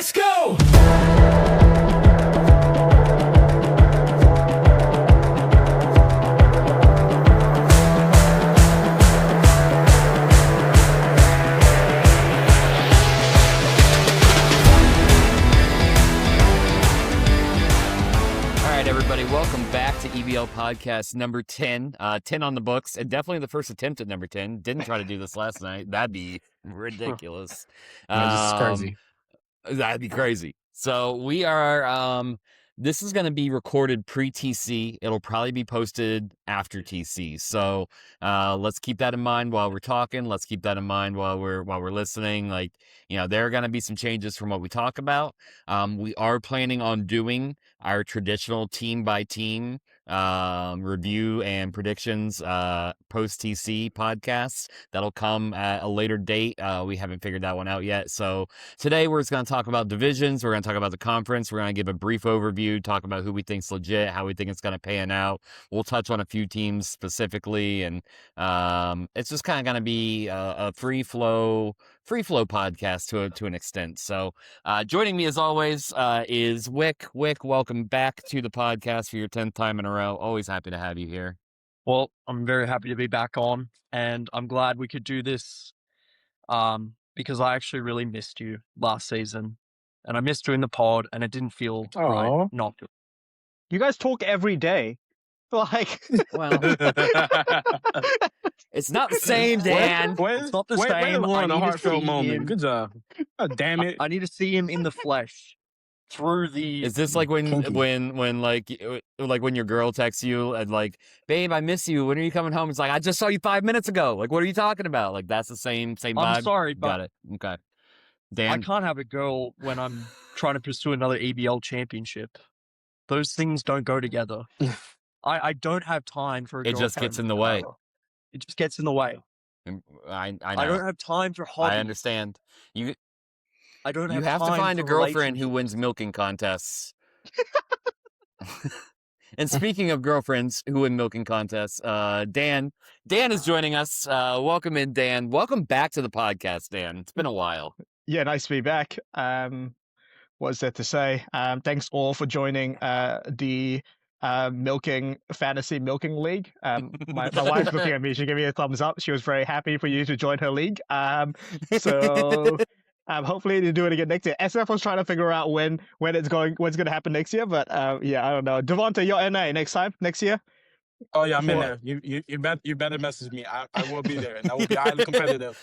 Let's go! Everybody, welcome back to EBL Podcast number 10. 10 on the books, and definitely the first attempt at number 10. Didn't try to do this last night. That'd be ridiculous. This is crazy. That'd be crazy. So we are, this is going to be recorded pre-TC. It'll probably be posted after TC. So let's keep that in mind while we're talking. Let's keep that in mind while we're listening. Like, you know, there are going to be some changes from what we talk about. We are planning on doing our traditional team by team review and predictions post TC podcasts. That'll come at a later date. We haven't figured that one out yet. So today we're just going to talk about divisions. We're going to talk about the conference. We're going to give a brief overview, talk about who we think's legit, how we think it's going to pan out. We'll touch on a few teams specifically, and it's just kind of going to be a free flow podcast to an extent. So joining me as always is Wick. Wick, welcome back to the podcast for your 10th time in a row. Always happy to have you here. Well, I'm very happy to be back on, and I'm glad we could do this because I actually really missed you last season, and I missed doing the pod, and it didn't feel right not to. You guys talk every day. Like, well, it's not the same, Dan. It's not the same. We're on a heartfelt moment. Him. Good job. Oh, damn it. I need to see him in the flesh through the. Is this like when when your girl texts you and like, babe, I miss you. When are you coming home? It's like, I just saw you 5 minutes ago. Like, what are you talking about? Like, that's the same vibe. I'm sorry, but got it. Okay. Dan, I can't have a girl when I'm trying to pursue another EBL championship. Those things don't go together. I don't have time for a girlfriend. It just gets in the way. It just gets in the way. I know. I don't have time for hobbies. I understand. You have to time find a for girlfriend who wins milking contests. And speaking of girlfriends who win milking contests, Dan is joining us. Welcome in, Dan. Welcome back to the podcast, Dan. It's been a while. Yeah, nice to be back. What's there to say? Thanks all for joining the fantasy milking league. My wife's looking at me. She gave me a thumbs up. She was very happy for you to join her league. So hopefully they do it again next year. SF was trying to figure out what's going to happen next year, but yeah, I don't know. Devonta, you're NA next year. Oh yeah, I'm in there. You better message me. I will be there, and I will be highly competitive.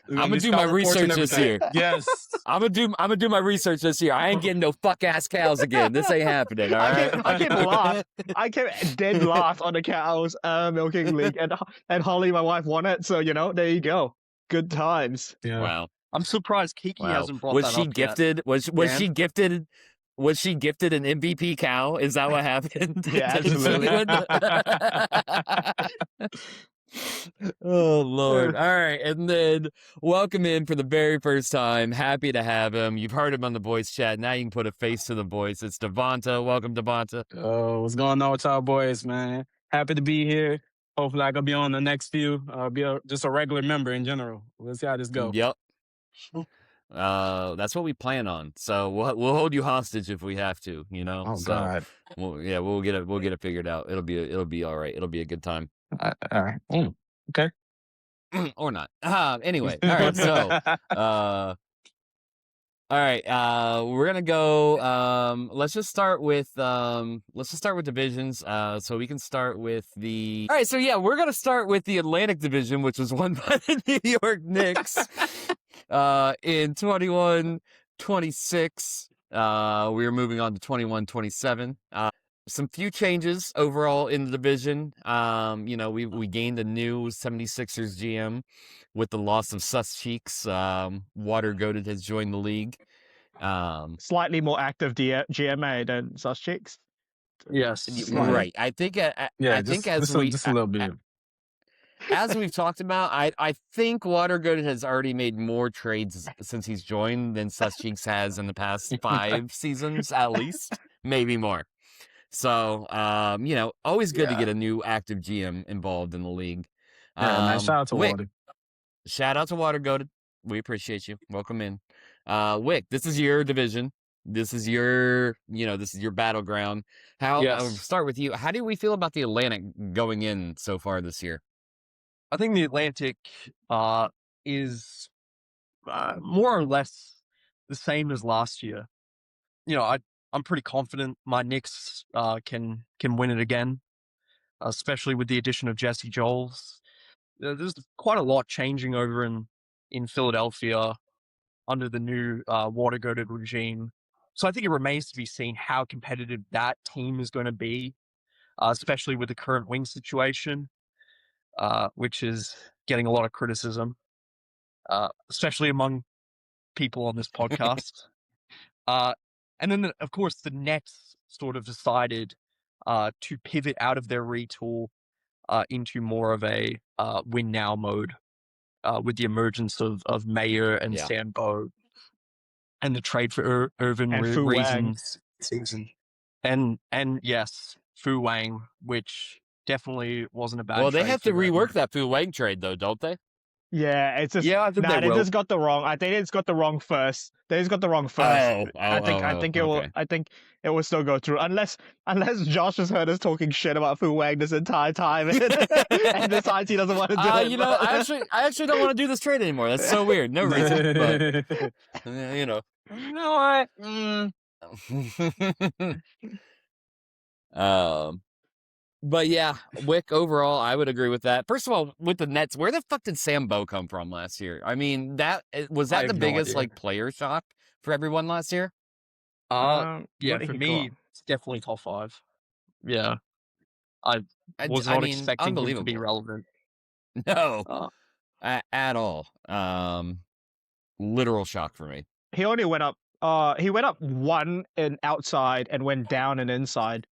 I'm gonna do my research this year. Yes, I'm gonna do my research this year. I ain't getting no fuck ass cows again. This ain't happening. All right. I came last. I came dead last on the cows milking league, and Holly, my wife, won it. So there you go. Good times. Yeah. Wow. I'm surprised Kiki hasn't brought was that she up gifted? Yet. Was she gifted? Was she gifted an MVP cow? Is that what happened? Yeah, absolutely. Oh, Lord. All right. And then welcome in for the very first time. Happy to have him. You've heard him on the voice chat. Now you can put a face to the voice. It's Devonta. Welcome, Devonta. Oh, what's going on with y'all boys, man? Happy to be here. Hopefully I can be on the next few. Just a regular member in general. We'll see how this goes. Yep. That's what we plan on. So we'll hold you hostage if we have to, Oh so, God. We'll get it figured out. It'll be all right. It'll be a good time. All right. Okay. Or not. Anyway. All right. So, all right. We're gonna go. Let's just start with divisions. So we can start with the. All right. So yeah, we're gonna start with the Atlantic Division, which was won by the New York Knicks. In 21-26, we are moving on to 21-27. Some few changes overall in the division. We gained a new 76ers GM with the loss of Sus Cheeks. Water Goated has joined the league. Slightly more active GMA than Sus Cheeks. Yes, right. I think. I think as we just a little bit. As we've talked about, I think Watergood has already made more trades since he's joined than Sus Cheeks has in the past 5 seasons, at least, maybe more. So, always good to get a new active GM involved in the league. Nice shout out to Wick, Water. Shout out to Watergood. We appreciate you. Welcome in. Wick, this is your division. This is your battleground. I'll Yes. start with you. How do we feel about the Atlantic going in so far this year? I think the Atlantic is more or less the same as last year. I'm pretty confident my Knicks can win it again, especially with the addition of Jesse Joels. There's quite a lot changing over in Philadelphia under the new water-goated regime. So I think it remains to be seen how competitive that team is going to be, especially with the current wing situation, which is getting a lot of criticism, especially among people on this podcast. And then, of course, the Nets sort of decided to pivot out of their retool into more of a win now mode with the emergence of Mayer and Sambo and the trade for Irvin And Fu Wang. season. And yes, Fu Wang, which definitely wasn't a bad trade. Well, they have to for them. rework that Fu Wang trade, though, don't they? Yeah, it's just Yeah, I think they they will. just got the wrong. I think it's got the wrong first. They just got the wrong first. I think it will. Okay. I think it will still go through unless Josh has heard us talking shit about Fu Wang this entire time and decides he doesn't want to do it. I actually don't want to do this trade anymore. That's so weird. No reason, but you know. You know what? But yeah, Wick, overall, I would agree with that. First of all, with the Nets, where the fuck did Sam Bo come from last year? I mean, was that the biggest player shock for everyone last year? Yeah, for me, it's definitely top 5. Yeah. I was not expecting him to be relevant. No, at all. Literal shock for me. He only went up. He went up 1 in outside and went down in inside,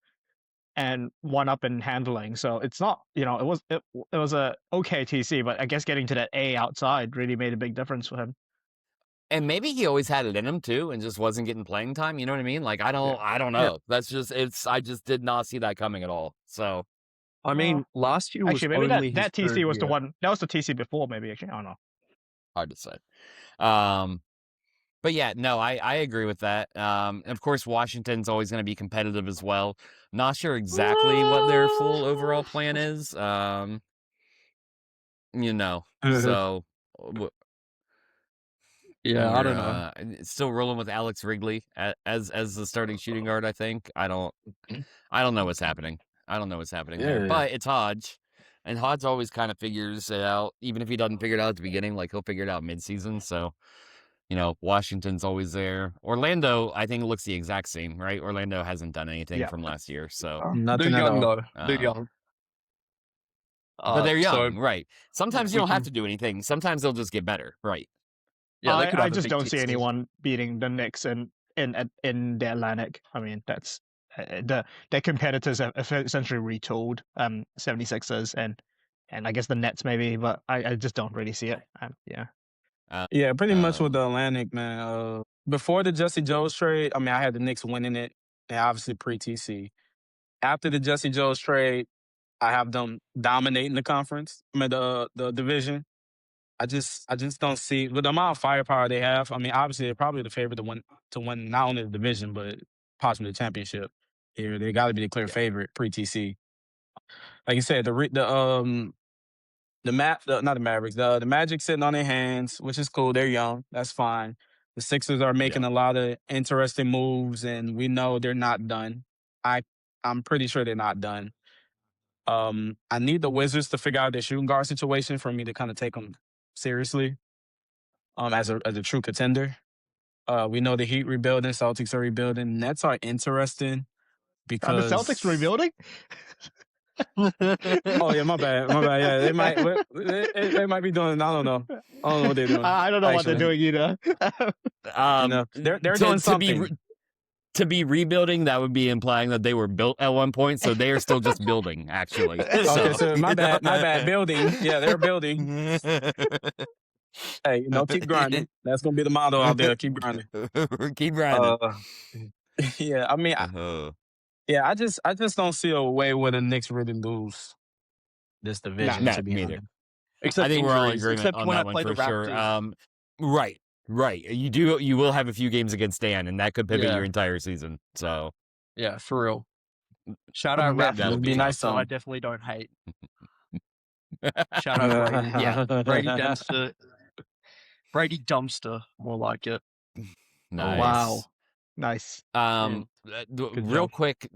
and 1 up in handling. So it's not, it was a okay TC, but I guess getting to that A outside really made a big difference for him. And maybe he always had it in him too, and just wasn't getting playing time. You know what I mean? Like I don't know. Yeah. That's just I just did not see that coming at all. So, I mean, last year was actually maybe only that TC was year. the one. That was the TC before. Maybe actually, I don't know. Hard to say. But yeah, no, I agree with that. Of course, Washington's always going to be competitive as well. Not sure exactly what their full overall plan is. So. Yeah, I don't know. Still rolling with Alex Wrigley as the starting shooting guard. I think I don't know what's happening. There. But it's Hodge, and Hodge always kind of figures it out. Even if he doesn't figure it out at the beginning, like he'll figure it out mid-season. So, Washington's always there. Orlando, I think, looks the exact same, right? Orlando hasn't done anything from last year, so nothing at all. Though. They're young. But they're young, right? Sometimes you don't have to do anything. Sometimes they'll just get better, right? Yeah, I just don't see anyone beating the Knicks in the Atlantic. I mean, that's their competitors have essentially retooled 76ers and I guess the Nets maybe, but I just don't really see it. Yeah, pretty much with the Atlantic, man. Before the Jesse Jones trade, I mean, I had the Knicks winning it, and obviously pre-TC. After the Jesse Jones trade, I have them dominating the conference, the division. I just don't see, with the amount of firepower they have. I mean, obviously they're probably the favorite to win not only the division but possibly the championship. Here, they got to be the clear favorite pre-TC. Like you said, the Magic sitting on their hands, which is cool. They're young, that's fine. The Sixers are making a lot of interesting moves, and we know they're not done. I'm pretty sure they're not done. I need the Wizards to figure out their shooting guard situation for me to kind of take them seriously as a true contender. We know the Heat rebuilding, Celtics are rebuilding. Nets are interesting because the Celtics rebuilding. Oh yeah, my bad. Yeah, they might be doing. I don't know what they're doing. I don't know what they're doing either. They're doing something. To be rebuilding, that would be implying that they were built at one point, so they are still just building, actually. Okay, so my bad. Building. Yeah, they're building. Hey, keep grinding. That's gonna be the motto out there. Keep grinding. Keep grinding. Yeah, I mean, I just don't see a way where the Knicks really lose this division. Me neither. I think we're all in agreement on that one for sure. Right. Right. You will have a few games against Dan, and that could pivot your entire season. So yeah, for real. Shout out Ref. That'll be nice. So I definitely don't hate. Shout out Brady. Yeah, Brady Dumpster, more like it. Nice. Wow. Nice. Real quick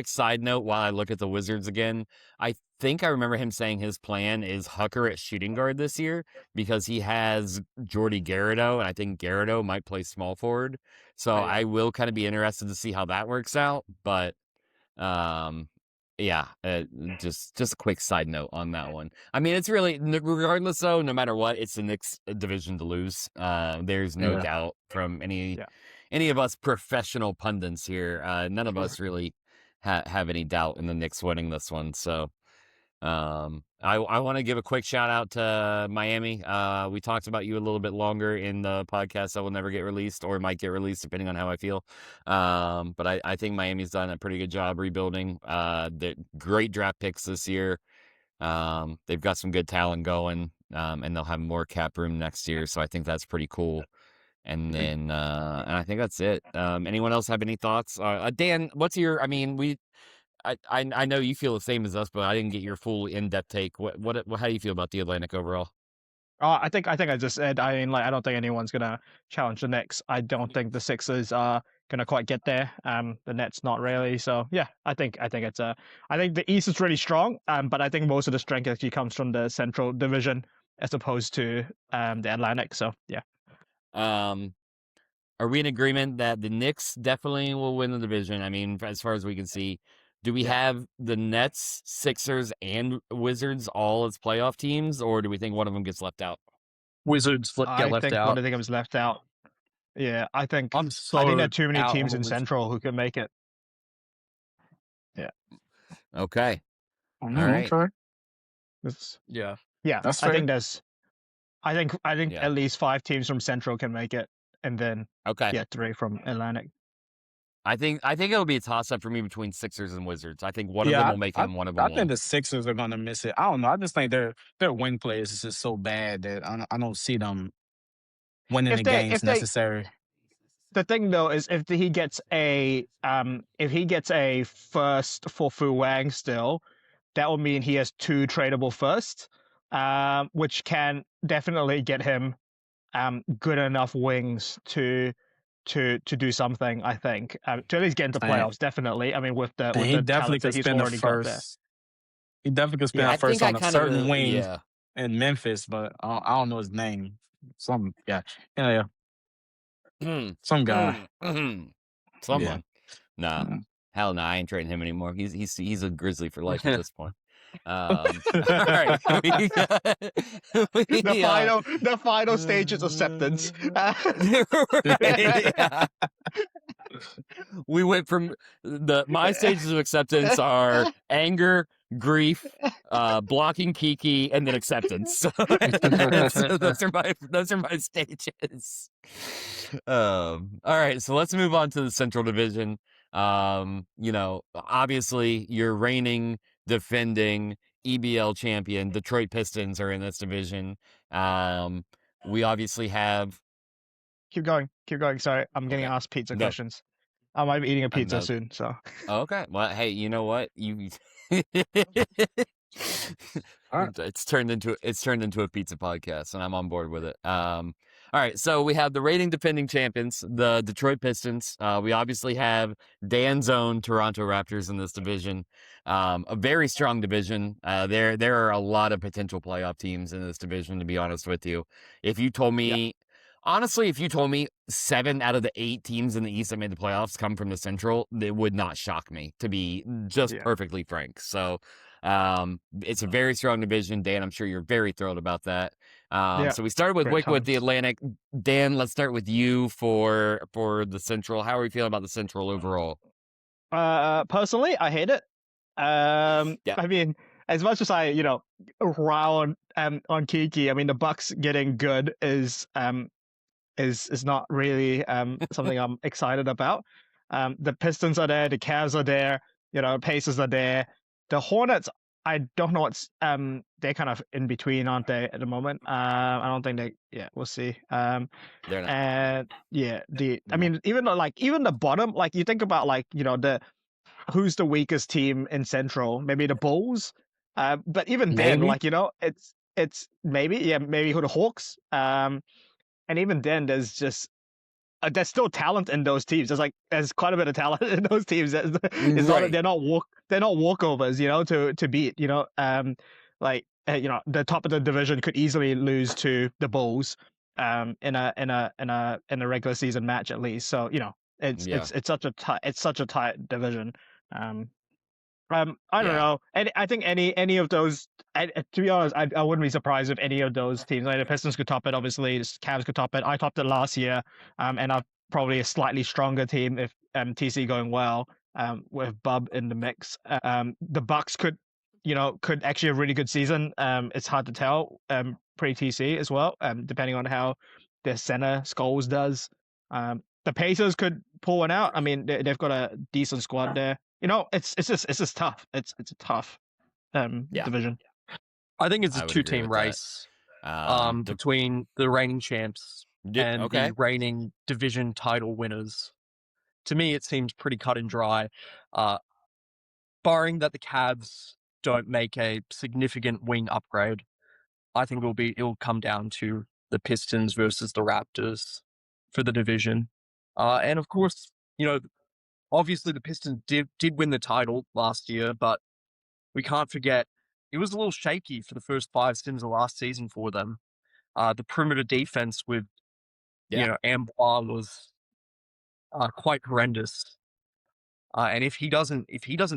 side note while I look at the Wizards again, I think I remember him saying his plan is Hucker at shooting guard this year because he has Jordy Garrido, and I think Garrido might play small forward. So I will kind of be interested to see how that works out. But just a quick side note on that one. I mean, it's really, regardless though, no matter what, it's the Knicks division to lose. There's no doubt from any of us professional pundits here. None of us really have any doubt in the Knicks winning this one. So I want to give a quick shout out to Miami. We talked about you a little bit longer in the podcast that will never get released or might get released depending on how I feel. But I think Miami's done a pretty good job rebuilding. They're great draft picks this year. They've got some good talent going, and they'll have more cap room next year. So I think that's pretty cool. And then, and I think that's it. Anyone else have any thoughts? Dan, what's your, I mean, I know you feel the same as us, but I didn't get your full in-depth take. How do you feel about the Atlantic overall? I think I just said, I mean, like, I don't think anyone's gonna challenge the Knicks. I don't think the Sixers are gonna quite get there. The Nets not really. So yeah, I think I think the East is really strong. But I think most of the strength actually comes from the Central Division as opposed to the Atlantic. So yeah. Are we in agreement that the Knicks definitely will win the division? I mean, as far as we can see, do we have the Nets, Sixers, and Wizards all as playoff teams, or do we think one of them gets left out? Wizards get left out. I think one of them gets left out. Yeah, I think there are too many teams in Central who can make it. Yeah. Okay. All right. Okay. Yeah. That's I think there's. I think at least 5 teams from Central can make it, and then 3 from Atlantic. I think it'll be a toss-up for me between Sixers and Wizards. I think one of them will make it and one of them won't. I think the Sixers are going to miss it. I don't know. I just think their win players is just so bad that I don't see them winning the games necessary. The thing though is if he gets a first for Fu Wang still, that will mean he has 2 tradable firsts, which can definitely get him good enough wings to do something. I think to at least get into playoffs. Definitely. I mean, with the he definitely could spend the first. He definitely could spend the first on a certain wing in Memphis, but I don't know his name. Some guy. Yeah. Some guy. Someone. Nah. Hell no, I ain't trading him anymore. He's a Grizzly for life at this point. All right. The final stage is acceptance. We went from my stages of acceptance are anger, grief, blocking Kiki, and then acceptance. So those are my stages. All right, so let's move on to the Central Division. Obviously your reigning, defending EBL champion Detroit Pistons are in this division. We obviously have. Keep going. Sorry, I'm getting asked pizza questions. I might be eating a pizza soon. So. Okay. Well, hey, you know what? It's turned into a pizza podcast, and I'm on board with it. All right, so we have the reigning defending champions, the Detroit Pistons. We obviously have Dan's own Toronto Raptors in this division. A very strong division. There are a lot of potential playoff teams in this division, to be honest with you. If you told me, honestly, if you told me 7 out of the 8 teams in the East that made the playoffs come from the Central, it would not shock me, to be just perfectly frank. So it's a very strong division. Dan, I'm sure you're very thrilled about that. So we started with Wick with the Atlantic. Dan, let's start with you for the Central. How are you feeling about the Central overall? Personally, I hate it. I mean, as much as I, round on Kiki, I mean, the Bucks getting good is not really something I'm excited about. The Pistons are there, the Cavs are there, Pacers are there. The Hornets I don't know what's they're kind of in between, aren't they, at the moment? I don't think we'll see. They're not. And I mean, even the bottom, like you think about who's the weakest team in Central? Maybe the Bulls. But even then, Maybe. it's maybe who the Hawks. And even then, there's still talent in those teams. There's quite a bit of talent in those teams. It's not they're not walkovers, to beat. The top of the division could easily lose to the Bulls, in a regular season match at least. So it's such a tight division. I don't know. And I think any of those, to be honest, I wouldn't be surprised if any of those teams, like the Pistons could top it, obviously, the Cavs could top it. I topped it last year, and I'm probably a slightly stronger team if TC going well, with Bub in the mix. The Bucks could actually have a really good season. It's hard to tell, pre-TC as well, depending on how their center Scholes does. The Pacers could pull one out. I mean, they've got a decent squad there. It's just tough. It's a tough division. I think it's a two-team race between the reigning champs and the reigning division title winners. To me, it seems pretty cut and dry. Barring that the Cavs don't make a significant wing upgrade, I think it'll come down to the Pistons versus the Raptors for the division. And of course, obviously the Pistons did win the title last year, but we can't forget it was a little shaky for the first 5 sims of last season for them. The perimeter defense with Ambois was quite horrendous. And if he doesn't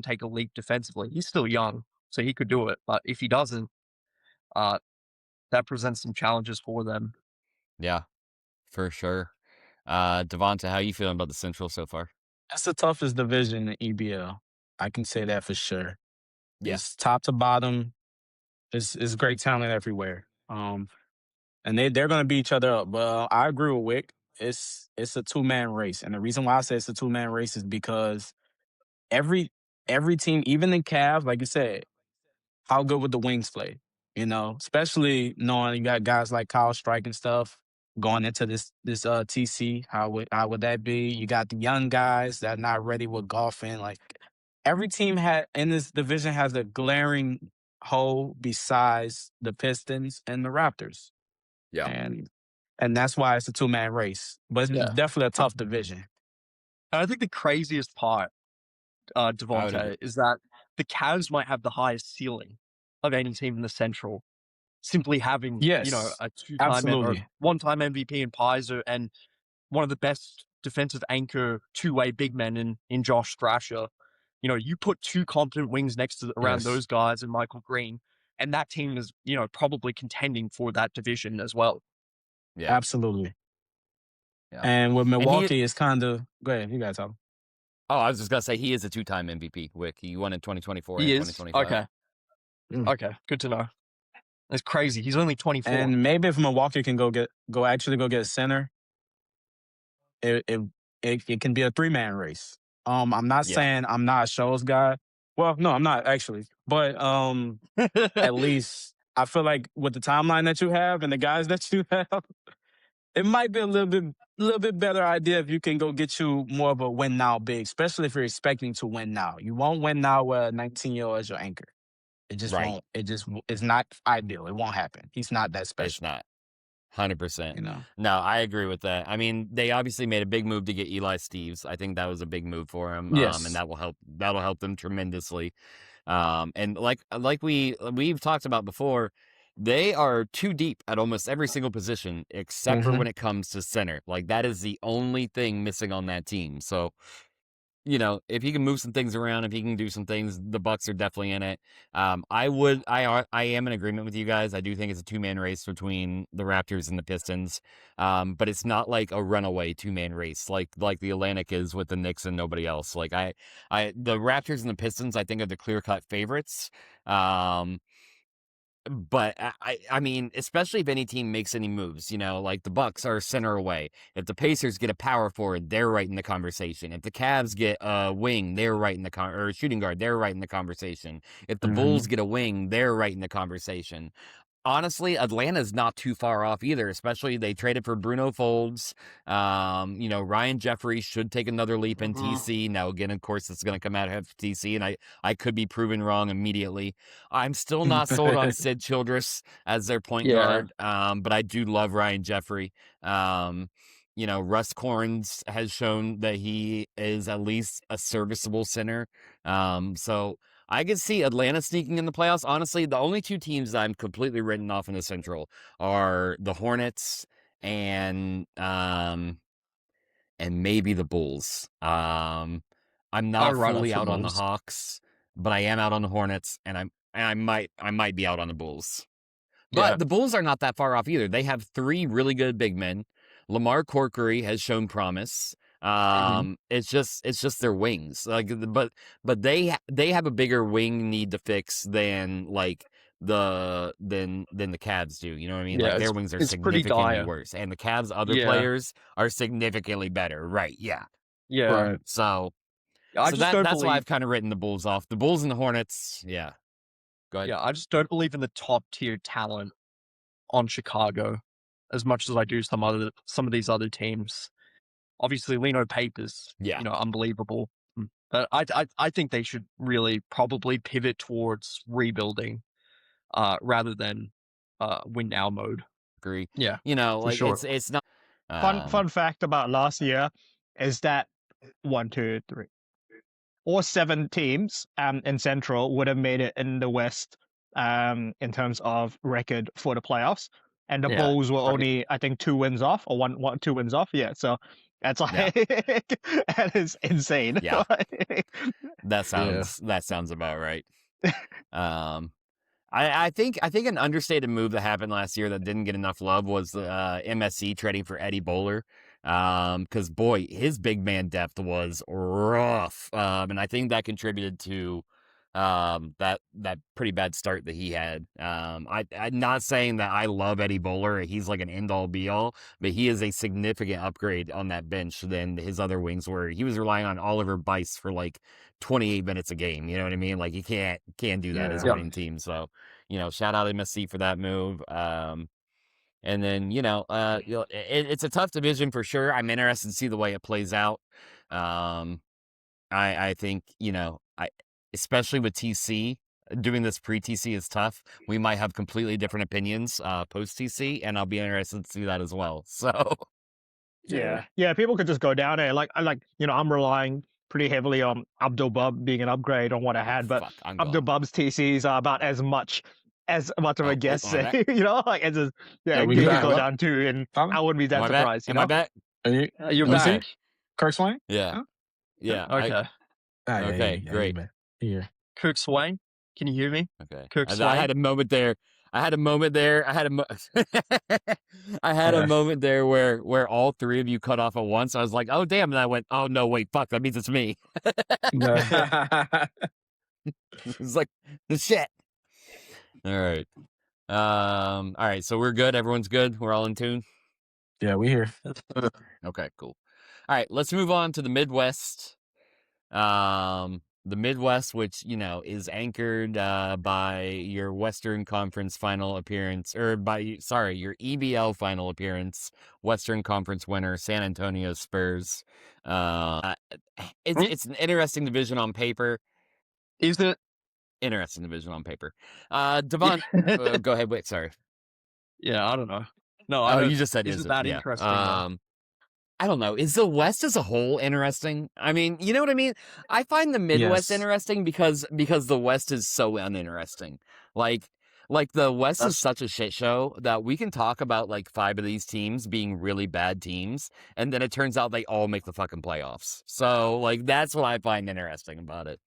take a leap defensively, he's still young, so he could do it. But if he doesn't, that presents some challenges for them. Yeah, for sure. Devonta, how are you feeling about the Central so far? That's the toughest division in EBL. I can say that for sure. Yeah. It's top to bottom. It's great talent everywhere. And they're going to beat each other up. But I agree with Wick. It's a 2-man race. And the reason why I say it's a 2-man race is because every team, even the Cavs, like you said, how good would the wings play? Especially knowing you got guys like Kyle Strike and stuff going into this TC. How would that be? You got the young guys that are not ready with golfing. Like every team in this division has a glaring hole besides the Pistons and the Raptors. Yeah. And that's why it's a 2-man race. But it's definitely a tough division. And I think the craziest part, Devonta, is that the Cavs might have the highest ceiling of any team in the Central, simply having a 2-time or 1-time MVP in Pizer and one of the best defensive anchor 2-way big men in Josh Thrasher. You put 2 competent wings next to around those guys and Michael Green, and that team is probably contending for that division as well. Yeah, absolutely. Yeah. And with Milwaukee, it's kind of go ahead. You guys talk. Oh, I was just gonna say he is a 2-time MVP. Wick, he won in 2024 and 2025. Okay. Okay, good to know. That's crazy. He's only 24. And maybe if Milwaukee can go get a center, it can be a 3-man race. I'm not saying I'm not a shows guy. Well, no, I'm not actually. But at least I feel like with the timeline that you have and the guys that you have, it might be a little bit better idea if you can go get you more of a win now big, especially if you're expecting to win now. You won't win now with a 19-year-old as your anchor. It just won't. It's not ideal. It won't happen. He's not that special. It's not. 100%. No, I agree with that. I mean, they obviously made a big move to get Eli Steves. I think that was a big move for him. Yes. And that'll help them tremendously. And like we've talked about before, they are too deep at almost every single position except for when it comes to center. Like that is the only thing missing on that team. So, if he can move some things around, if he can do some things, the Bucks are definitely in it. I am in agreement with you guys. I do think it's a 2-man race between the Raptors and the Pistons. But it's not like a runaway 2-man race like the Atlantic is with the Knicks and nobody else. Like the Raptors and the Pistons, I think, are the clear-cut favorites. but I mean, especially if any team makes any moves, like the Bucks are center away. If the Pacers get a power forward, they're right in the conversation. If the Cavs get a wing, they're right in the or shooting guard, they're right in the conversation. If the Bulls get a wing, they're right in the conversation. Honestly, Atlanta's not too far off either, especially they traded for Bruno Folds. Ryan Jeffries should take another leap in TC. Now, again, of course, it's going to come out of TC, and I could be proven wrong immediately. I'm still not sold on Sid Childress as their point guard, but I do love Ryan Jeffrey. Russ Corns has shown that he is at least a serviceable center. So I could see Atlanta sneaking in the playoffs. Honestly, the only two teams that I'm completely written off in the Central are the Hornets and maybe the Bulls. I'm not fully out on the Hawks, but I am out on the Hornets, and I might be out on the Bulls. But the Bulls are not that far off either. They have 3 really good big men. Lamar Corkery has shown promise. It's just their wings. But they have a bigger wing need to fix than the Cavs do. You know what I mean? Yeah, their wings are significantly worse, and the Cavs' other players are significantly better. Right? Yeah. Yeah. Right. So that's why I've kind of written the Bulls off. The Bulls and the Hornets. Yeah. Go ahead. Yeah, I just don't believe in the top tier talent on Chicago as much as I do some of these other teams. Obviously, Lino Papers, unbelievable. But I think they should really probably pivot towards rebuilding rather than win now mode. Agree. Yeah. Sure. It's not fun fact about last year is that 1, 2, 3, all 7 teams in Central would have made it in the West in terms of record for the playoffs. And the Bulls were only, I think, 2 wins off, or 2 wins off. Yeah, so that's that is insane. Yeah, that sounds about right. I think an understated move that happened last year that didn't get enough love was the MSC trading for Eddie Bowler. Because boy, his big man depth was rough. And I think that contributed to that pretty bad start that he had. I'm not saying that I love Eddie Bowler. He's like an end-all be-all, but he is a significant upgrade on that bench than his other wings were. He was relying on Oliver Bice for 28 minutes a game. You know what I mean? He can't do that as a winning team. So, shout out MSC for that move. And then, it's a tough division for sure. I'm interested to see the way it plays out. I think, especially with TC, doing this pre-TC is tough. We might have completely different opinions post-TC, and I'll be interested to see that as well. So, yeah, people could just go down there. I'm relying pretty heavily on Abdul Bub being an upgrade on what I had, but Abdul Bub's TCs are about as much of a guess. We could go down too, and I wouldn't be that surprised. Am I back? You're back. Kirk Swain? Yeah. Huh? Yeah. Okay. Okay, great. Here. Kirk Swain, can you hear me? Okay. Kirk Swain. I had a moment there. I had a moment there where all 3 of you cut off at once. I was like, oh, damn. And I went, oh, no, wait, fuck. That means it's me. It's like, the shit. All right. All right. So we're good. Everyone's good. We're all in tune. Yeah, we here. Okay, cool. All right. Let's move on to the Midwest. The Midwest, which, is anchored by your Western Conference final appearance, or your EBL final appearance, Western Conference winner, San Antonio Spurs. It's an interesting division on paper. Is it? Interesting division on paper. Devon, go ahead, Wick, sorry. Yeah, I don't know. No, you just said, is it that interesting? I don't know. Is the West as a whole interesting? I mean, you know what I mean? I find the Midwest interesting because the West is so uninteresting. Like the West is such a shit show that we can talk about 5 of these teams being really bad teams, and then it turns out they all make the fucking playoffs. So that's what I find interesting about it.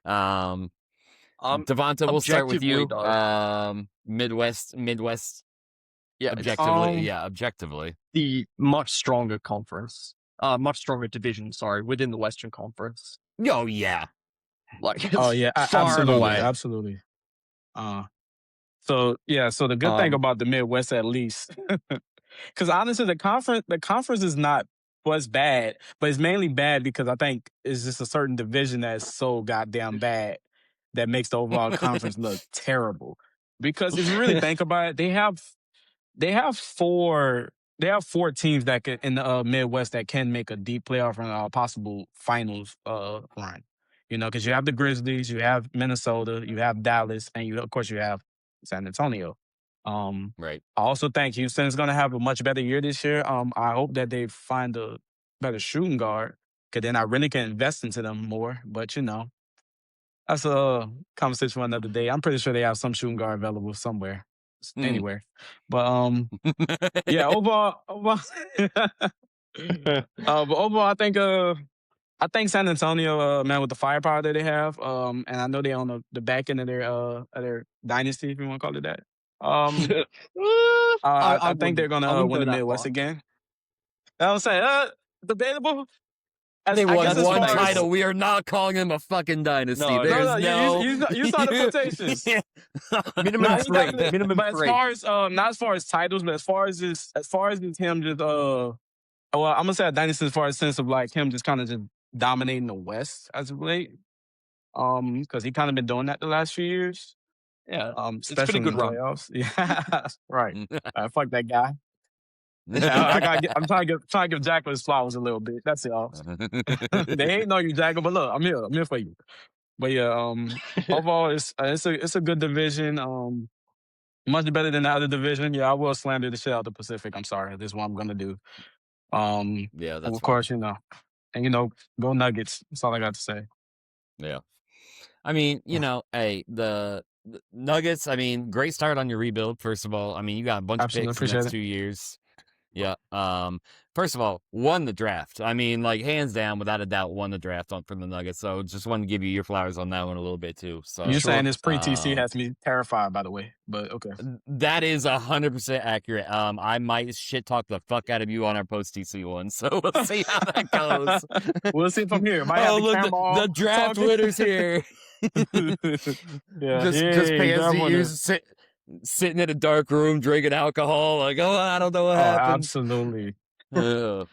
Devonta, we'll start with you. Midwest. Yeah, objectively. The much stronger conference, much stronger division, within the Western Conference. Oh, yeah. Absolutely. So the good thing about the Midwest, at least, because honestly, the conference is not what's bad, but it's mainly bad because I think it's just a certain division that's so goddamn bad that makes the overall conference look terrible. Because if you really think about it, they have four teams that can in the Midwest that can make a deep playoff and a possible finals run. You know, because you have the Grizzlies, you have Minnesota, you have Dallas, and you have San Antonio. Right. I also think Houston is going to have a much better year this year. I hope that they find a better shooting guard, because then I really can invest into them more. But that's a conversation for another day. I'm pretty sure they have some shooting guard available somewhere, anywhere. But yeah, overall, but overall, I think San Antonio, man, with the firepower that they have, and I know they're on the back end of their dynasty, if you want to call it that. I think they're gonna win the Midwest again. You know what I'm saying? Debatable. They won guess one as far as- title. We are not calling them a fucking dynasty. No, There's you saw the quotations. Minimum three. But as far as not as far as titles, but as far as him just well, I'm gonna say a dynasty as far as sense of like him just kind of just dominating the West as of late. Because he kind of been doing that the last few years. Yeah. Especially been a good in the run. playoffs. Yeah, right. Fuck that guy. I'm trying to give Jackal his flowers a little bit. That's it. All. They ain't know you, Jackal, but look, I'm here for you. But yeah, overall, it's a good division. Much better than the other division. Yeah, I will slander the shit out of the Pacific. I'm sorry. This is what I'm gonna do. Yeah, that's of course, and go Nuggets. That's all I got to say. Yeah. I mean, hey, the Nuggets, I mean, great start on your rebuild, first of all. I mean, you got a bunch of picks in the next 2 years. Yeah. First of all, won the draft. I mean, like, hands down, without a doubt, won the draft from the Nuggets. So just wanted to give you your flowers on that one a little bit, too. So you're saying this pre-TC has me terrified, by the way, but okay. That is 100% accurate. I might shit talk the fuck out of you on our post-TC one, so we'll see how that goes. We'll see from here. The draft winners here. Just pansy sitting in a dark room drinking alcohol, like, I don't know what happened. Absolutely. But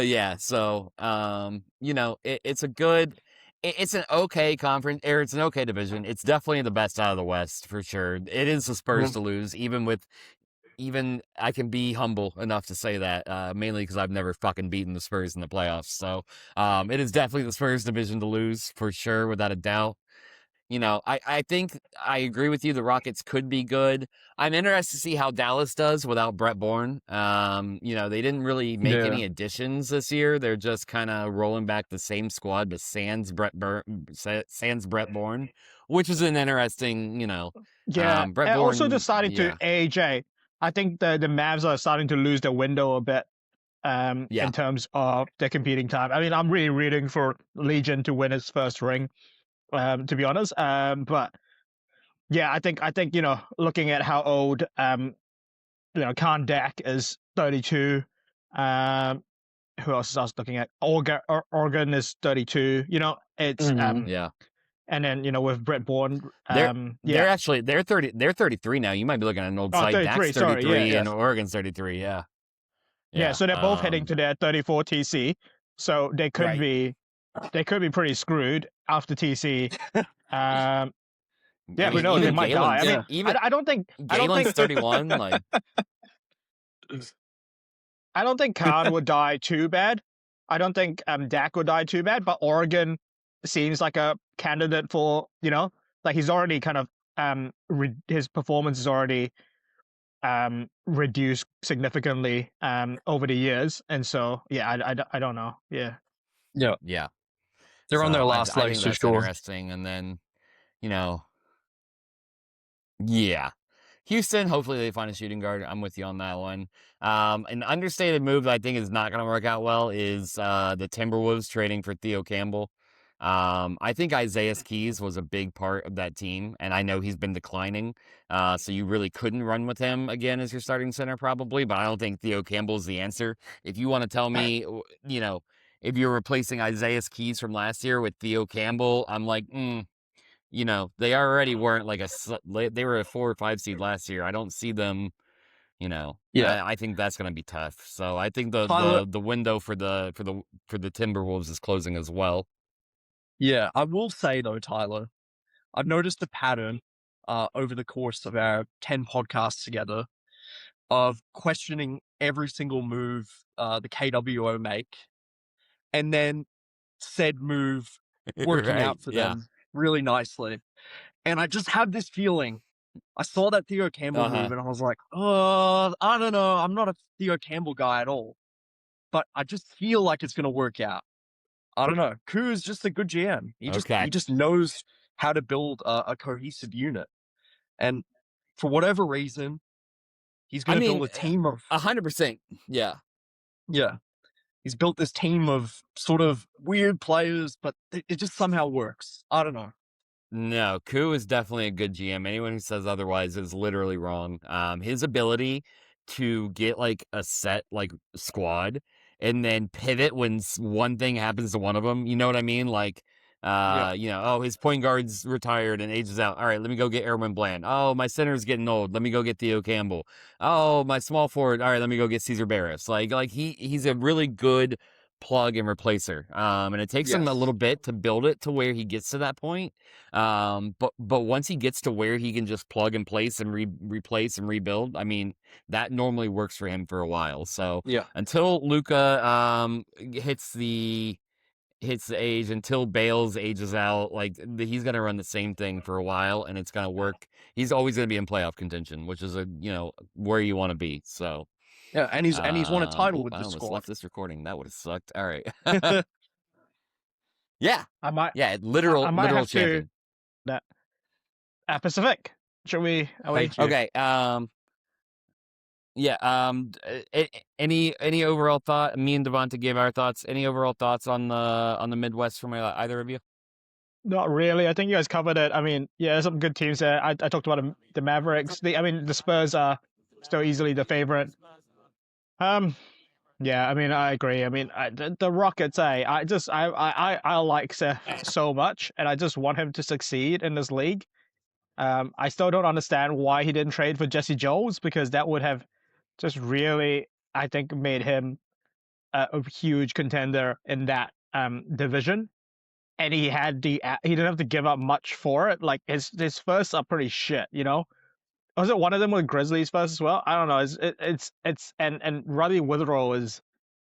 yeah, so it's an okay conference, or it's an okay division. It's definitely the best out of the West for sure. It is the Spurs to lose, even I can be humble enough to say that, mainly because I've never fucking beaten the Spurs in the playoffs. So it is definitely the Spurs division to lose for sure, without a doubt. I think I agree with you. The Rockets could be good. I'm interested to see how Dallas does without Brett Bourne. They didn't really make any additions this year. They're just kind of rolling back the same squad, but sans Brett Bourne, which is an interesting, Yeah, Brett and Bourne, also just starting to AJ. I think the Mavs are starting to lose their window a bit in terms of their competing time. I mean, I'm really rooting for Legion to win its first ring. To be honest, but yeah, I think looking at how old Khan Dak is 32. Who else is I was looking at? Oregon is 32. It's and then with Brett Bourne, they're 30. They're 33 now. You might be looking at an old site. Dak's 33 and Oregon's 33. Yeah. So they're both heading to their 34 TC. So they could be. They could be pretty screwed after TC. Who knows? They might die. I mean, I don't think Galen's 31. Like, I don't think Khan would die too bad. I don't think Dak would die too bad. But Oregon seems like a candidate for like he's already kind of his performance is already reduced significantly over the years, and so I don't know. Yeah. They're on their last legs for sure. Interesting, and then, Houston. Hopefully they find a shooting guard. I'm with you on that one. An understated move that I think is not going to work out well is the Timberwolves trading for Theo Campbell. I think Isaiah Keys was a big part of that team, and I know he's been declining. So you really couldn't run with him again as your starting center, probably. But I don't think Theo Campbell's the answer. If you want to tell me, if you're replacing Isaiah Keys from last year with Theo Campbell, I'm like, they already weren't like they were a 4 or 5 seed last year. I don't see them, Yeah. I think that's going to be tough. So I think Tyler- the window for the Timberwolves is closing as well. Yeah, I will say though, Tyler, I've noticed a pattern over the course of our 10 podcasts together of questioning every single move the KWO make, and then said move working Right, out for yeah. them really nicely. And I just have this feeling. I saw that Theo Campbell move and I was like, oh, I don't know. I'm not a Theo Campbell guy at all. But I just feel like it's going to work out. I don't know. Koo is just a good GM. He just knows how to build a cohesive unit. And for whatever reason, he's going to build a team of 100%. Yeah. Yeah. He's built this team of sort of weird players, but it just somehow works. I don't know. No, Koo is definitely a good GM. Anyone who says otherwise is literally wrong. His ability to get like a set like squad and then pivot when one thing happens to one of them. You know what I mean? Like, his point guard's retired and ages out. All right, let me go get Erwin Bland. Oh, my center's getting old. Let me go get Theo Campbell. Oh, my small forward. All right, let me go get Cesar Barris. Like he's a really good plug and replacer. And it takes him a little bit to build it to where he gets to that point. But once he gets to where he can just plug and place and replace and rebuild, I mean, that normally works for him for a while. So until Luka hits the age, until Bales ages out, like he's gonna run the same thing for a while, and it's gonna work. He's always gonna be in playoff contention, which is where you want to be. So. Yeah, and he's won a title with I the almost squad. left this recording. That would have sucked. All right. Yeah. I might literal have champion. To that Pacific. Should we? Okay. Any overall thought? Me and Devonta gave our thoughts. Any overall thoughts on the Midwest from either of you? Not really. I think you guys covered it. I mean, yeah, there's some good teams there. I talked about the Mavericks. The Spurs are still easily the favorite. Yeah, I mean, I agree. I mean, the Rockets, I like Seth so much, and I just want him to succeed in this league. I still don't understand why he didn't trade for Jesse Jones, because that would have just really, I think, made him a huge contender in that division. And he didn't have to give up much for it. Like his firsts are pretty shit, Was it one of them with Grizzlies first as well? I don't know. It's and Roddy Witherell is,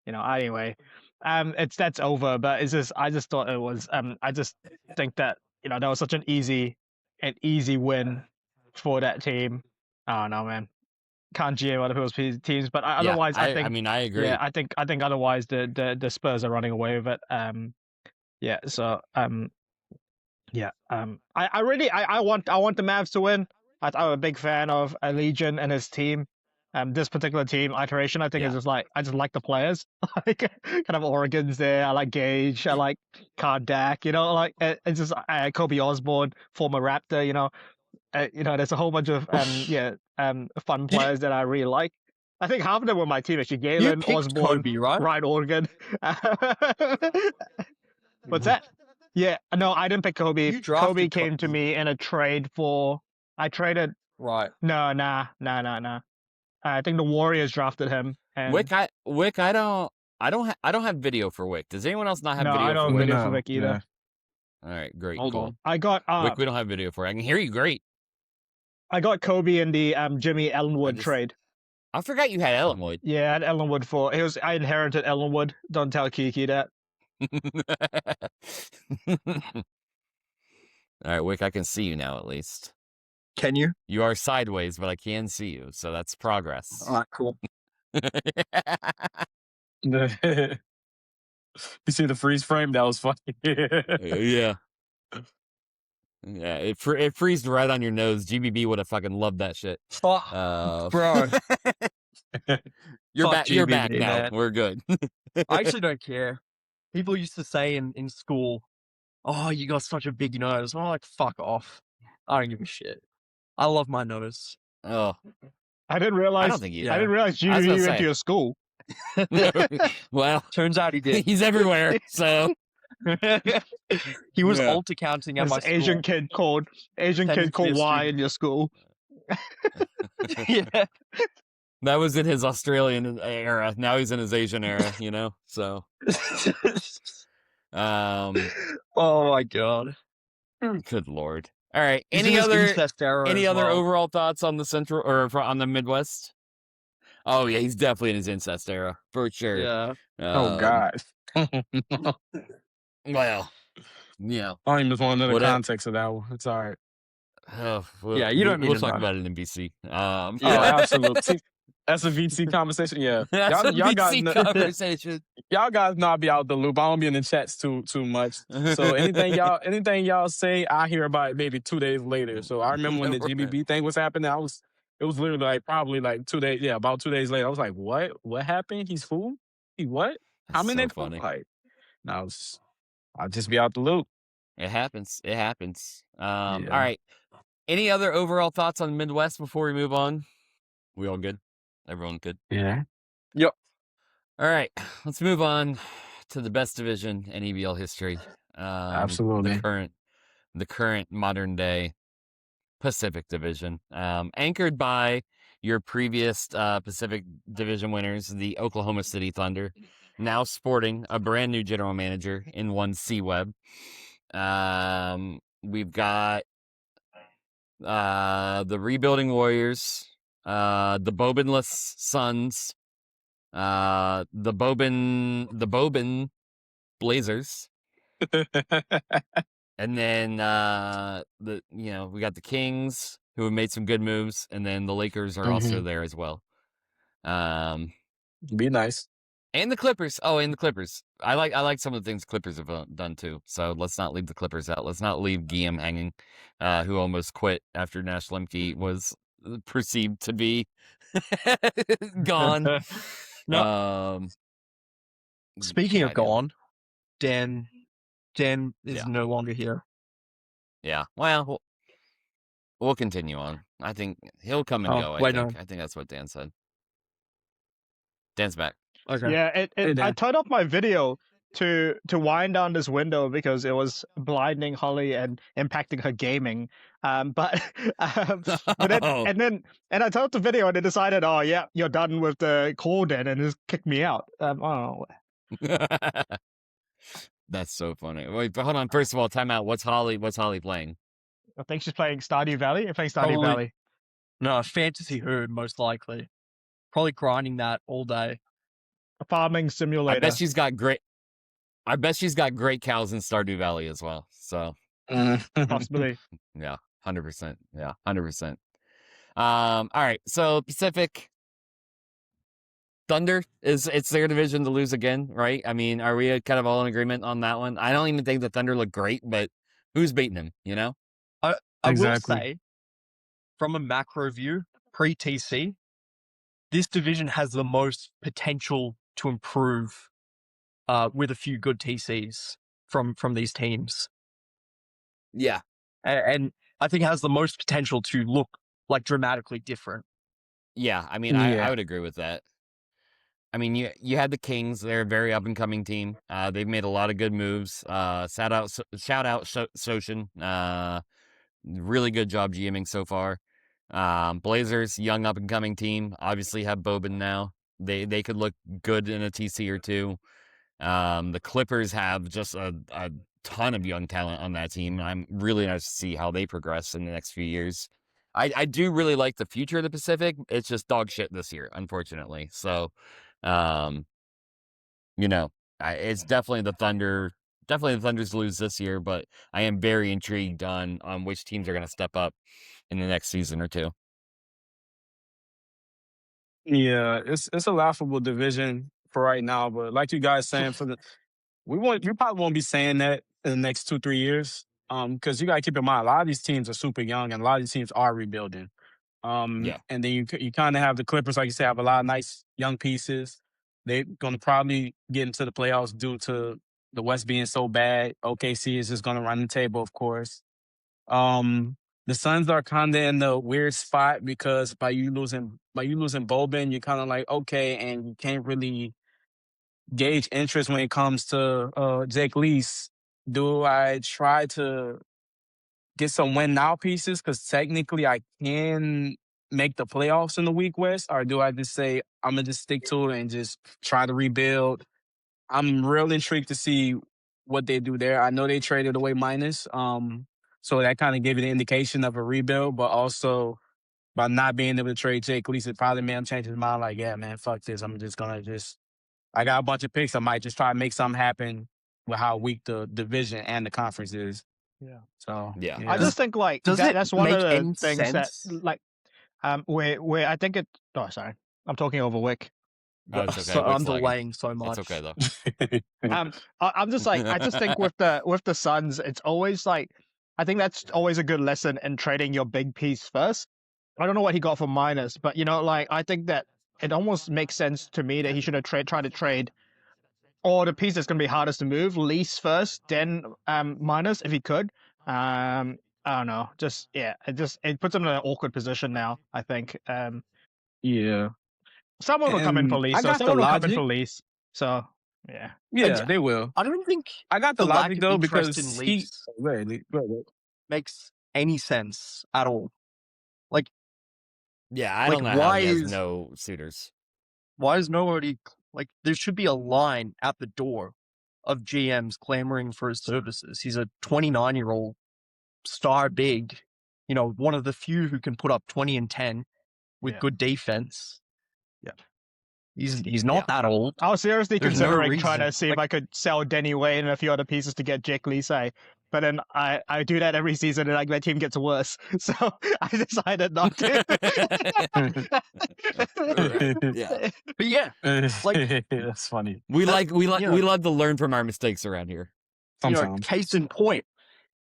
anyway. That's over. But it's just I just thought it was. I just think that that was such an easy win for that team. I don't know, man. Can't GM other people's teams, but otherwise, I think. I mean, I agree. Yeah, I think otherwise the Spurs are running away with it. Yeah. So yeah. I want the Mavs to win. I'm a big fan of Legion and his team. This particular team iteration, I think, is just like I just like the players. Like kind of Oregon's there. I like Gage. I like Kardak. Like it's just Kobe Osborne, former Raptor. There's a whole bunch of fun players that I really like. I think half of them were my team actually. Galen, Osborne, Kobe, right? Ryan Oregon. What's that? Yeah, no, I didn't pick Kobe. Kobe came to me in a trade for. I traded. Right. No. I think the Warriors drafted him. And Wick, I don't have video for Wick. Does anyone else not have video? I don't for have Wick? video for Wick either. Yeah. All right, great. Hold cool. on. I got. Wick, we don't have video for. I can hear you great. I got Kobe in the Jimmy Ellenwood trade. I forgot you had Ellenwood. Yeah, I had Ellenwood for. I inherited Ellenwood. Don't tell Kiki that. All right, Wick, I can see you now at least. Can you? You are sideways, but I can see you, so that's progress. All right, cool. You see the freeze frame? That was funny. Yeah. Yeah, it freezed right on your nose. GBB would have fucking loved that shit. Bro. You're Fuck back GBB, now. man. We're good. I actually don't care. People used to say in school, "Oh, you got such a big nose." I'm like, fuck off. I don't give a shit. I love my nose. Oh, I didn't realize. I don't think you. I didn't realize GBB went to your school. Well, Turns out he did. he's everywhere. So He was Yeah. altar counting at This my school. Asian kid called Y in your school. Yeah. That was in his Australian era. Now he's in his Asian era, you know? So, Oh my god. good Lord. All right. He's in Any his other incest era as well. overall thoughts on the Central or on the Midwest? Oh, yeah, he's definitely in his incest era, for sure. Yeah. Oh God. Well, yeah. I don't even want to know the What context of that one. It's all right. Yeah, you don't need We'll to talk know. about it in BC. Oh, Yeah. absolutely. See, that's a VC conversation. Yeah. That's a y'all got BC conversation. y'all guys not be out the loop. I don't be in the chats too much. So anything y'all say, I hear about it maybe 2 days later. So I remember when the GBB thing was happening, it was literally like probably like 2 days. Yeah, about 2 days later. I was like, what? What happened? He's fooled? He what? How many? So funny. Like, I'll just be out the loop. It happens. It happens. Yeah. All right. Any other overall thoughts on the Midwest before we move on? We all good? Everyone good? Yeah. Yep. All right. Let's move on to the best division in EBL history. Absolutely. The current modern day Pacific Division, anchored by your previous Pacific Division winners, the Oklahoma City Thunder, now sporting a brand new general manager in one C-Web. We've got the rebuilding Warriors, the Bobinless Suns, the Bobin Blazers. And then we got the Kings who have made some good moves, and then the Lakers are also there as well. Be nice. And the Clippers. Oh, and the Clippers. I like some of the things Clippers have done too. So let's not leave the Clippers out. Let's not leave Guillaume hanging, who almost quit after Nash Lemke was perceived to be gone. No. Speaking of gone, Dan is no longer here. Yeah. Well, we'll continue on. I think he'll come and go. I think that's what Dan said. Dan's back. Okay. Yeah, I turned off my video to wind down this window because it was blinding Holly and impacting her gaming. But then I turned off the video and it decided, oh yeah, you're done with the call then, and just kicked me out. Oh. That's so funny. Wait, but hold on. First of all, time out. What's Holly playing? I think she's playing Stardew Valley. I'm playing Stardew Valley. No, Fantasy Herd, most likely. Probably grinding that all day. A farming simulator. I bet she's got great cows in Stardew Valley as well. So possibly. Yeah, 100%. Yeah, 100%. All right. So Pacific Thunder it's their division to lose again, right? I mean, are we kind of all in agreement on that one? I don't even think the Thunder look great, but who's beating them? You know? I will say, from a macro view, pre-TC, this division has the most potential to improve with a few good TCs from these teams. Yeah. And I think it has the most potential to look like dramatically different. Yeah, I mean, I would agree with that. I mean, you had the Kings. They're a very up-and-coming team. They've made a lot of good moves. Shout out Soshin. Really good job GMing so far. Blazers, young up-and-coming team. Obviously have Boban now. They could look good in a TC or two. The Clippers have just a ton of young talent on that team. I'm really nice to see how they progress in the next few years. I do really like the future of the Pacific. It's just dog shit this year, unfortunately. So, it's definitely the Thunder. Definitely the Thunder's lose this year, but I am very intrigued on which teams are going to step up in the next season or two. Yeah, it's a laughable division for right now, but like you guys saying, we probably won't be saying that in the next 2-3 years. Because you gotta keep in mind, a lot of these teams are super young and a lot of these teams are rebuilding. And then you kind of have the Clippers, like you said, have a lot of nice young pieces. They're gonna probably get into the playoffs due to the West being so bad. OKC is just gonna run the table, of course. The Suns are kind of in the weird spot because by you losing Boban, you're kind of like, okay, and you can't really gauge interest when it comes to Jake Lease do I try to get some win now pieces? Because technically I can make the playoffs in the weak West, or do I just say I'm gonna just stick to it and just try to rebuild? I'm real intrigued to see what they do there. I know they traded away Minus, so that kind of gave you the indication of a rebuild, but also by not being able to trade Jake, at least it probably made him change his mind. Like, yeah, man, fuck this. I'm just gonna I got a bunch of picks. I might just try to make something happen with how weak the division and the conference is. Yeah. So Yeah. I just think like that's one of the things that like where I think it. Oh, sorry, I'm talking over Wick. Oh, it's okay. So I'm delaying so much. It's okay though. I'm just like I just think with the Suns, it's always like I think that's always a good lesson in trading your big piece first. I don't know what he got for Minus, but like I think that it almost makes sense to me that he should have tried to trade all the piece that's going to be hardest to move, lease first, then Minus if he could. I don't know. Just it puts him in an awkward position now. I think. yeah, someone will come in for lease. I got someone the will logic. come in for lease. So yeah, they will. I don't think I got the lack logic of though interest because in he lease wait. makes any sense at all. Like, Yeah, I don't know how he has no suitors. Why is nobody like? There should be a line at the door of GMs clamoring for his services. He's a 29-year-old star big, one of the few who can put up 20 and 10 with good defense. Yeah. He's not that old. I was seriously There's considering no trying to reason. see if I could sell Denny Wayne and a few other pieces to get Jake Lise. But then I do that every season and my team gets worse. So I decided not to. Yeah. But yeah, like that's funny. We love to learn from our mistakes around here. Sometimes. Case in point,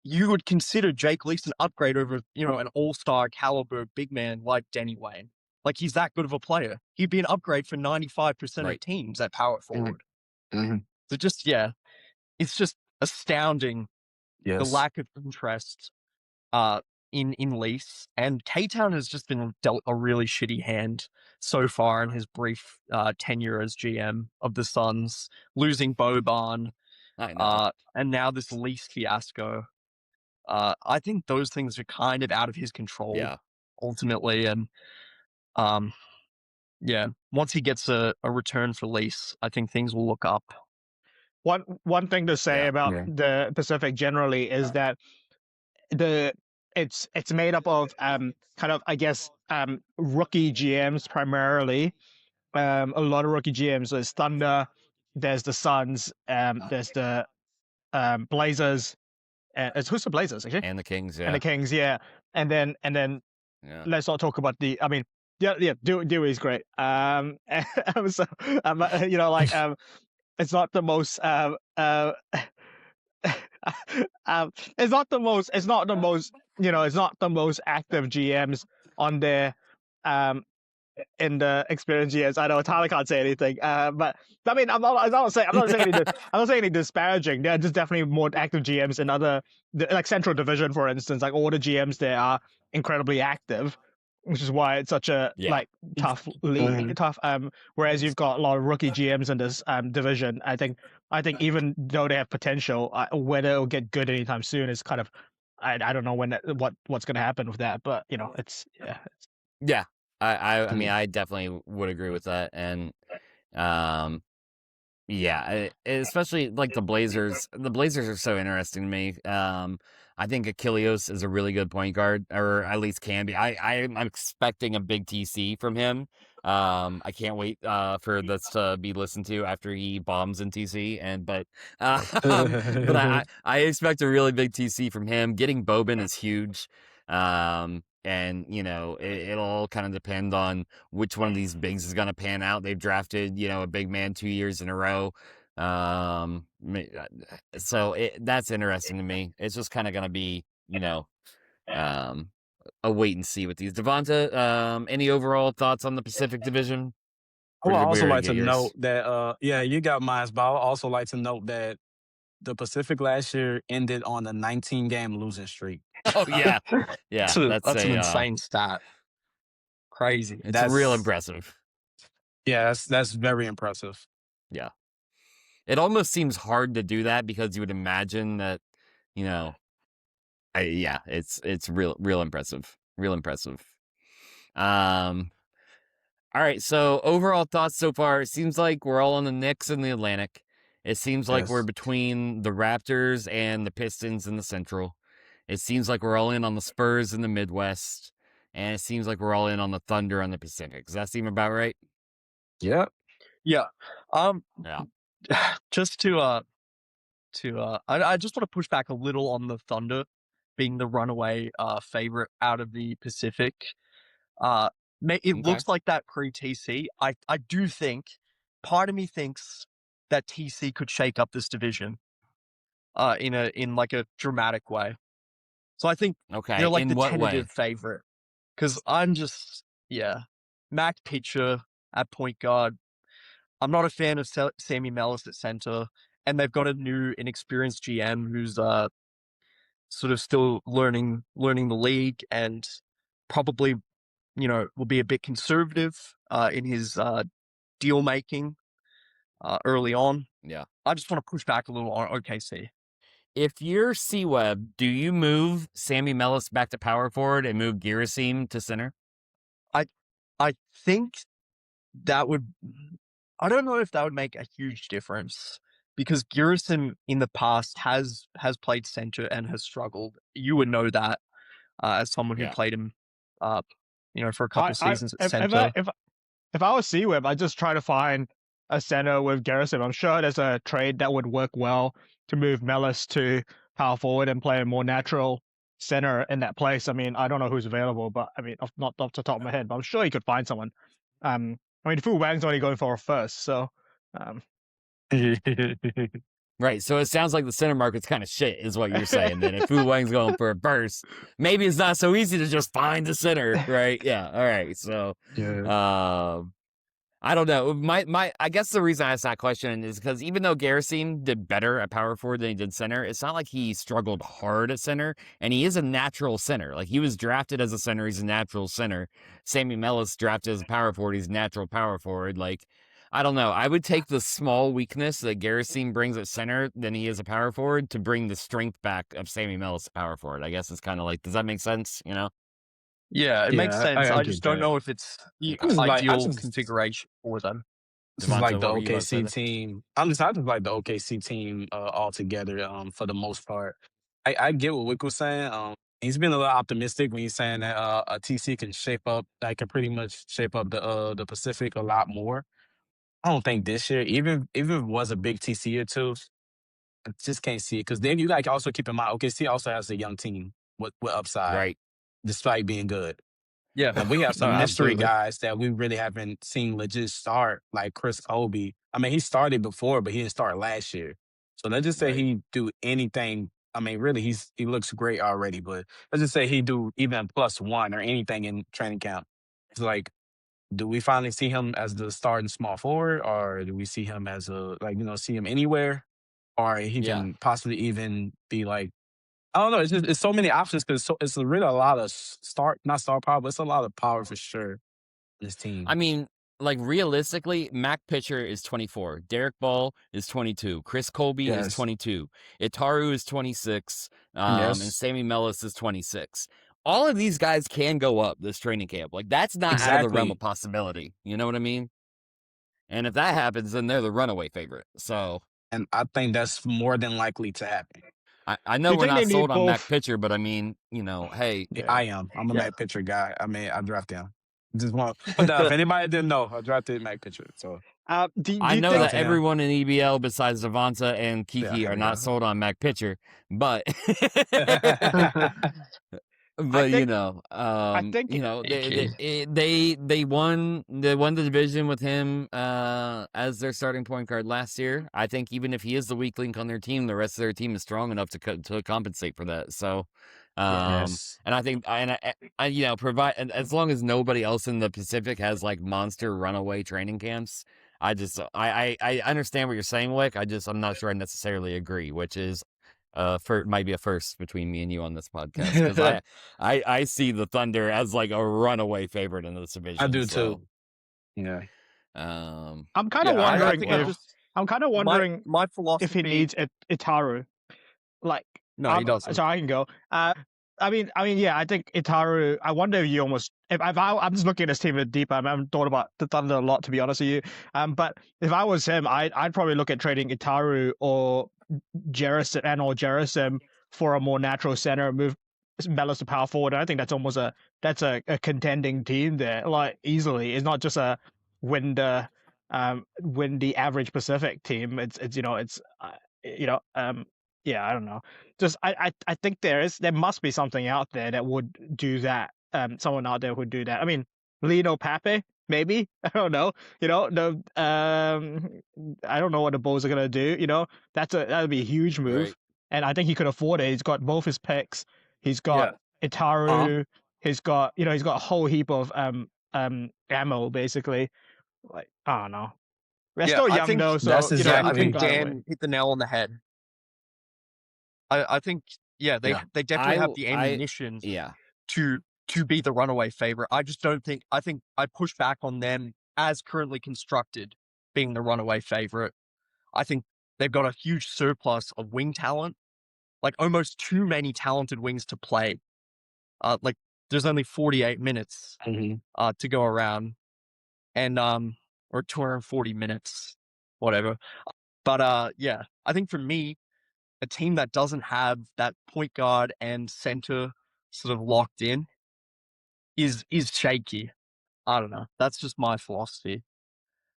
you would consider Jake Lee's an upgrade over, an all-star caliber big man like Denny Wayne. Like, he's that good of a player. He'd be an upgrade for 95% of teams at power forward. Mm-hmm. So just, it's just astounding the lack of interest in Lease. And K-Town has just been dealt a really shitty hand so far in his brief tenure as GM of the Suns, losing Boban, and now this Lease fiasco. I think those things are kind of out of his control ultimately. And once he gets a return for Lease, I think things will look up. One thing to say about the Pacific generally is that it's made up of kind of, I guess, rookie GMs primarily. A lot of rookie GMs. There's Thunder, there's the Suns, there's the Blazers. Who's the Blazers actually? And the Kings, And the Kings, and then let's not talk about the. I mean, Dewey's great. So it's not the most it's not the most active GMs on there in the experience years. I know Tyler can't say anything, but I mean, I'm not saying any disparaging. There are just definitely more active GMs in other, like Central Division, for instance. Like all the GMs there are incredibly active, which is why it's such a tough league. Whereas you've got a lot of rookie GMs in this division. I think even though they have potential, whether it'll get good anytime soon is kind of, I don't know what's going to happen with that. But it's. I mean, I definitely would agree with that, and especially like the Blazers. The Blazers are so interesting to me. I think Achilleos is a really good point guard, or at least can be. I'm expecting a big TC from him. I can't wait for this to be listened to after he bombs in TC. But I expect a really big TC from him. Getting Boban is huge. And it'll all kind of depend on which one of these bigs is going to pan out. They've drafted a big man 2 years in a row. So that's interesting to me. It's just kind of going to be a wait and see with these. Devonta, any overall thoughts on the Pacific Division? Well, I also like to note that you got mine, but I would also like to note that the Pacific last year ended on a 19-game losing streak. Oh yeah, that's an insane stat. Crazy. It's real impressive. Yeah, that's very impressive. Yeah. it almost seems hard to do that because you would imagine that, you know, it's real impressive. Real impressive. All right, so overall thoughts so far, it seems like we're all on the Knicks in the Atlantic. It seems like we're between the Raptors and the Pistons in the Central. It seems like we're all in on the Spurs in the Midwest. And it seems like we're all in on the Thunder on the Pacific. Does that seem about right? Yep. Yeah. Yeah. Just to I just want to push back a little on the Thunder being the runaway favorite out of the Pacific. It looks like that pre-TC. I do think, part of me thinks that TC could shake up this division in like a dramatic way. So I think they're like in the what tentative way? favorite. Because I'm just, Mac Pitcher at point guard. I'm not a fan of Sammy Mellis at center. And they've got a new inexperienced GM who's sort of still learning the league and probably, will be a bit conservative in his deal making early on. Yeah. I just want to push back a little on OKC. If you're C-Web, do you move Sammy Mellis back to power forward and move Gerasim to center? I think that would... I don't know if that would make a huge difference because Gerasim in the past has played center and has struggled. You would know that as someone who played him, for a couple seasons at center. If I was C-Web, I'd just try to find a center with Gerasim. I'm sure there's a trade that would work well to move Mellis to power forward and play a more natural center in that place. I mean, I don't know who's available, but I mean, not off the top of my head, but I'm sure he could find someone. I mean, Fu Wang's only going for a first, so. Right, so it sounds like the center market's kind of shit, is what you're saying. Then if Fu Wang's going for a burst, maybe it's not so easy to just find the center, right? Yeah. All right. So, I don't know. I guess the reason I asked that question is because even though Gerasim did better at power forward than he did center, it's not like he struggled hard at center, and he is a natural center. Like, he was drafted as a center, he's a natural center. Sammy Mellis drafted as a power forward, he's a natural power forward. Like, I don't know. I would take the small weakness that Gerasim brings at center than he is a power forward to bring the strength back of Sammy Mellis to power forward. I guess it's kind of like, does that make sense? You know? Yeah, it makes sense. I just don't know if it's the ideal configuration for them. This is like the OKC team. I just like the OKC team altogether for the most part. I get what Wick was saying. He's been a little optimistic when he's saying that a TC can pretty much shape up the Pacific a lot more. I don't think this year, even if it was a big TC or two, I just can't see it. Because then you also keep in mind, OKC also has a young team with upside. Right. Despite being good. Yeah. And we have some mystery guys that we really haven't seen legit start, like Chris Colby. I mean, he started before, but he didn't start last year. So let's just say he do anything. I mean, really, he looks great already, but let's just say he do even +1 or anything in training camp. It's like, do we finally see him as the starting small forward, or do we see him as see him anywhere? Or he can possibly even be like, I don't know. It's so many options because it's really a lot of not star power, but it's a lot of power for sure in this team. I mean, like, realistically, Mac Pitcher is 24. Derek Ball is 22. Chris Colby is 22. Itaru is 26. And Sammy Mellis is 26. All of these guys can go up this training camp. Like, that's not out of the realm of possibility. You know what I mean? And if that happens, then they're the runaway favorite. So, and I think that's more than likely to happen. I know we're not sold on Mac Pitcher, but I mean, hey. I am. I'm a Mac Pitcher guy. I mean, I drafted him. Just want to put that if anybody didn't know, I drafted Mac Pitcher. So I know that everyone in EBL besides Devonta and Kiki are not sold on Mac Pitcher, but but they won the division with him as their starting point guard last year. I think even if he is the weak link on their team, the rest of their team is strong enough to compensate for that. So, and I think provide as long as nobody else in the Pacific has like monster runaway training camps. I understand what you're saying, Wick. I'm not sure I necessarily agree, which is. Might be a first between me and you on this podcast because I see the Thunder as like a runaway favorite in this division. I do too. Yeah. I'm kind of wondering I'm kind of wondering my philosophy. if he needs Itaru. Like, no, he doesn't. So I can go. I mean, yeah, I think Itaru. I wonder if you almost. I'm just looking at this team a bit deeper. I haven't thought about the Thunder a lot, to be honest with you. But if I was him, I'd probably look at trading Itaru or Jerisim for a more natural center, move Bellis to power forward. And I think that's almost a contending team there, like easily. It's not just a win the average Pacific team. Yeah, I don't know. Just I think there must be something out there that would do that. Someone out there would do that. I mean, Lino Pape, maybe. I don't know. I don't know what the Bulls are gonna do. That'd be a huge move, Right. and I think he could afford it. He's got both his picks. He's got Itaru. He's got a whole heap of ammo basically. Like, I don't know. They're still young though, so that's exactly. I think Dan hit the nail on the head. I think they definitely have the ammunition to be the runaway favorite. I just don't think. I think I push back on them as currently constructed being the runaway favorite. I think they've got a huge surplus of wing talent, like almost too many talented wings to play. Like there's only 48 minutes to go around, and or 240 minutes, whatever. But I think for me, a team that doesn't have that point guard and center sort of locked in is shaky. I don't know. That's just my philosophy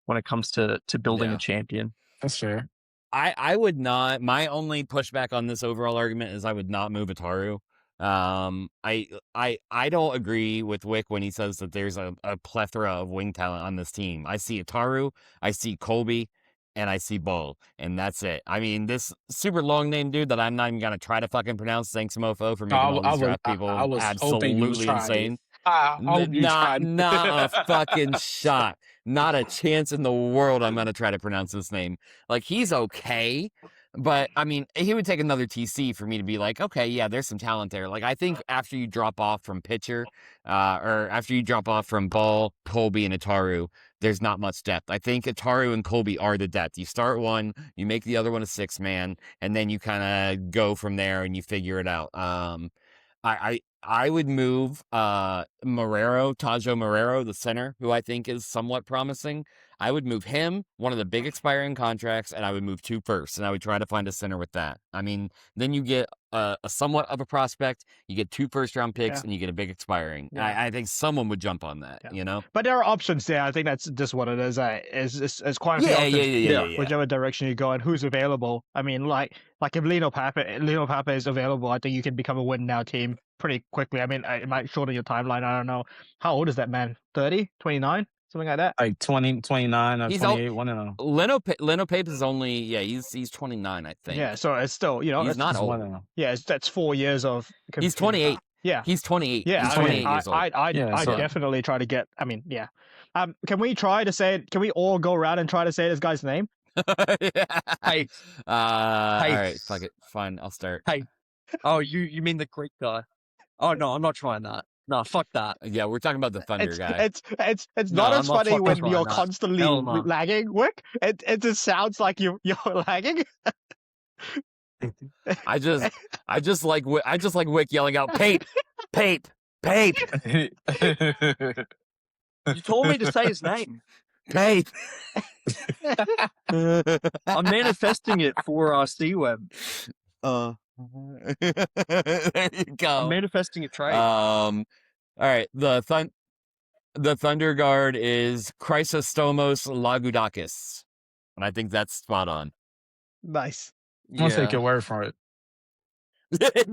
when it comes to building a champion. That's fair. I would not. My only pushback on this overall argument is I would not move Ataru. I don't agree with Wick when he says that there's a plethora of wing talent on this team. I see Ataru, I see Colby, and I see Bull, and that's it. I mean, this super long name dude that I'm not even gonna try to fucking pronounce. Thanks, mofo, for making all these draft people absolutely insane. Not a fucking shot. Not a chance in the world I'm gonna try to pronounce this name. Like, he's okay, but I mean, he would take another TC for me to be like, okay, yeah, there's some talent there. Like, I think after you drop off from pitcher, or after you drop off from Ball, Colby, and Ataru, there's not much depth. I think Ataru and Colby are the depth. You start one, you make the other one a 6-man, and then you kind of go from there and you figure it out. I would move Tajo Marrero, the center, who I think is somewhat promising. I would move him, one of the big expiring contracts, and I would move 2 firsts, and I would try to find a center with that. I mean, then you get a somewhat of a prospect, you get 2 first-round picks, and you get a big expiring. I think someone would jump on that, But there are options there. I think that's just what it is. It's quite a few options. Whichever direction you go and who's available. I mean, like if Lino Pape is available, I think you can become a win now team pretty quickly. I mean, it might shorten your timeline. I don't know. How old is that man? 30, 29? Something like that? Like 20, 29 or 28, one of them. Leno Pape is only, he's 29, I think. Yeah, so it's still, he's not old. Yeah, that's 4 years of... He's 28. Yeah. He's 28. Yeah, he's 28 years old. I'd definitely try to get... I mean, yeah. Can we try to say it? Can we all go around and try to say this guy's name? Hey. All right, fuck it. Fine, I'll start. Hey. Oh, you mean the Greek guy? Oh, no, I'm not trying that. No, fuck that. Yeah, we're talking about the Thunder guy. It's not as funny when you're constantly lagging, Wick. It just sounds like you're lagging. I just like Wick yelling out, Pape, Pape, Pape. You told me to say his name. Pape. I'm manifesting it for C-Web. There you go. I'm manifesting a trade. All right. The Thunder guard is Chrysostomos Lagoudakis, and I think that's spot on. Nice. I'll take your word for it. That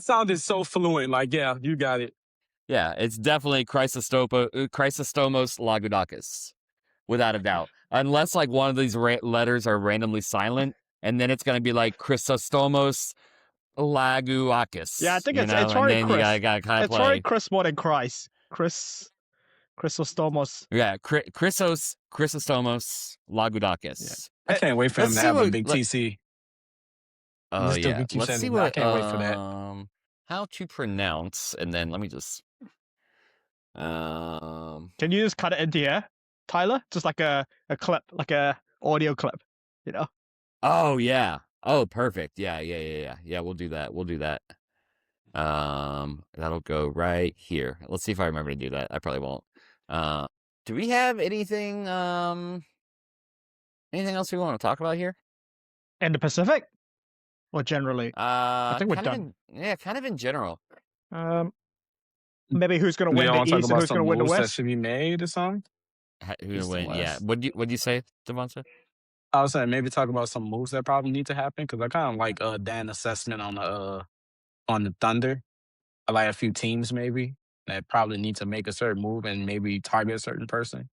sounded so fluent. Like, yeah, you got it. Yeah, it's definitely Chrysostomos Lagoudakis, without a doubt. Unless like one of these letters are randomly silent. And then it's going to be like Chrysostomos Lagoudakis. Yeah, I think it's probably Chris. It's probably Chris more than Chris. Chrysostomos. Yeah, Chrysostomos Lagoudakis. Yeah. I can't wait for him to have a big TC. Oh, yeah. Let's see what, I can't wait for that. How to pronounce, and then let me just... Can you just cut it into here, Tyler? Just like a clip, like a audio clip. Oh yeah. Oh, perfect. Yeah. We'll do that. That'll go right here. Let's see if I remember to do that. I probably won't. Do we have anything else we want to talk about here? In the Pacific? Or generally? I think we're done. Kind of in general. Maybe who's going to win the East and who's going to win the West? That should be made or something? Who's going to win? Yeah. What'd you say, Devonta? I was saying maybe talk about some moves that probably need to happen because I kind of like Dan's assessment on the Thunder. I like a few teams maybe that probably need to make a certain move and maybe target a certain person.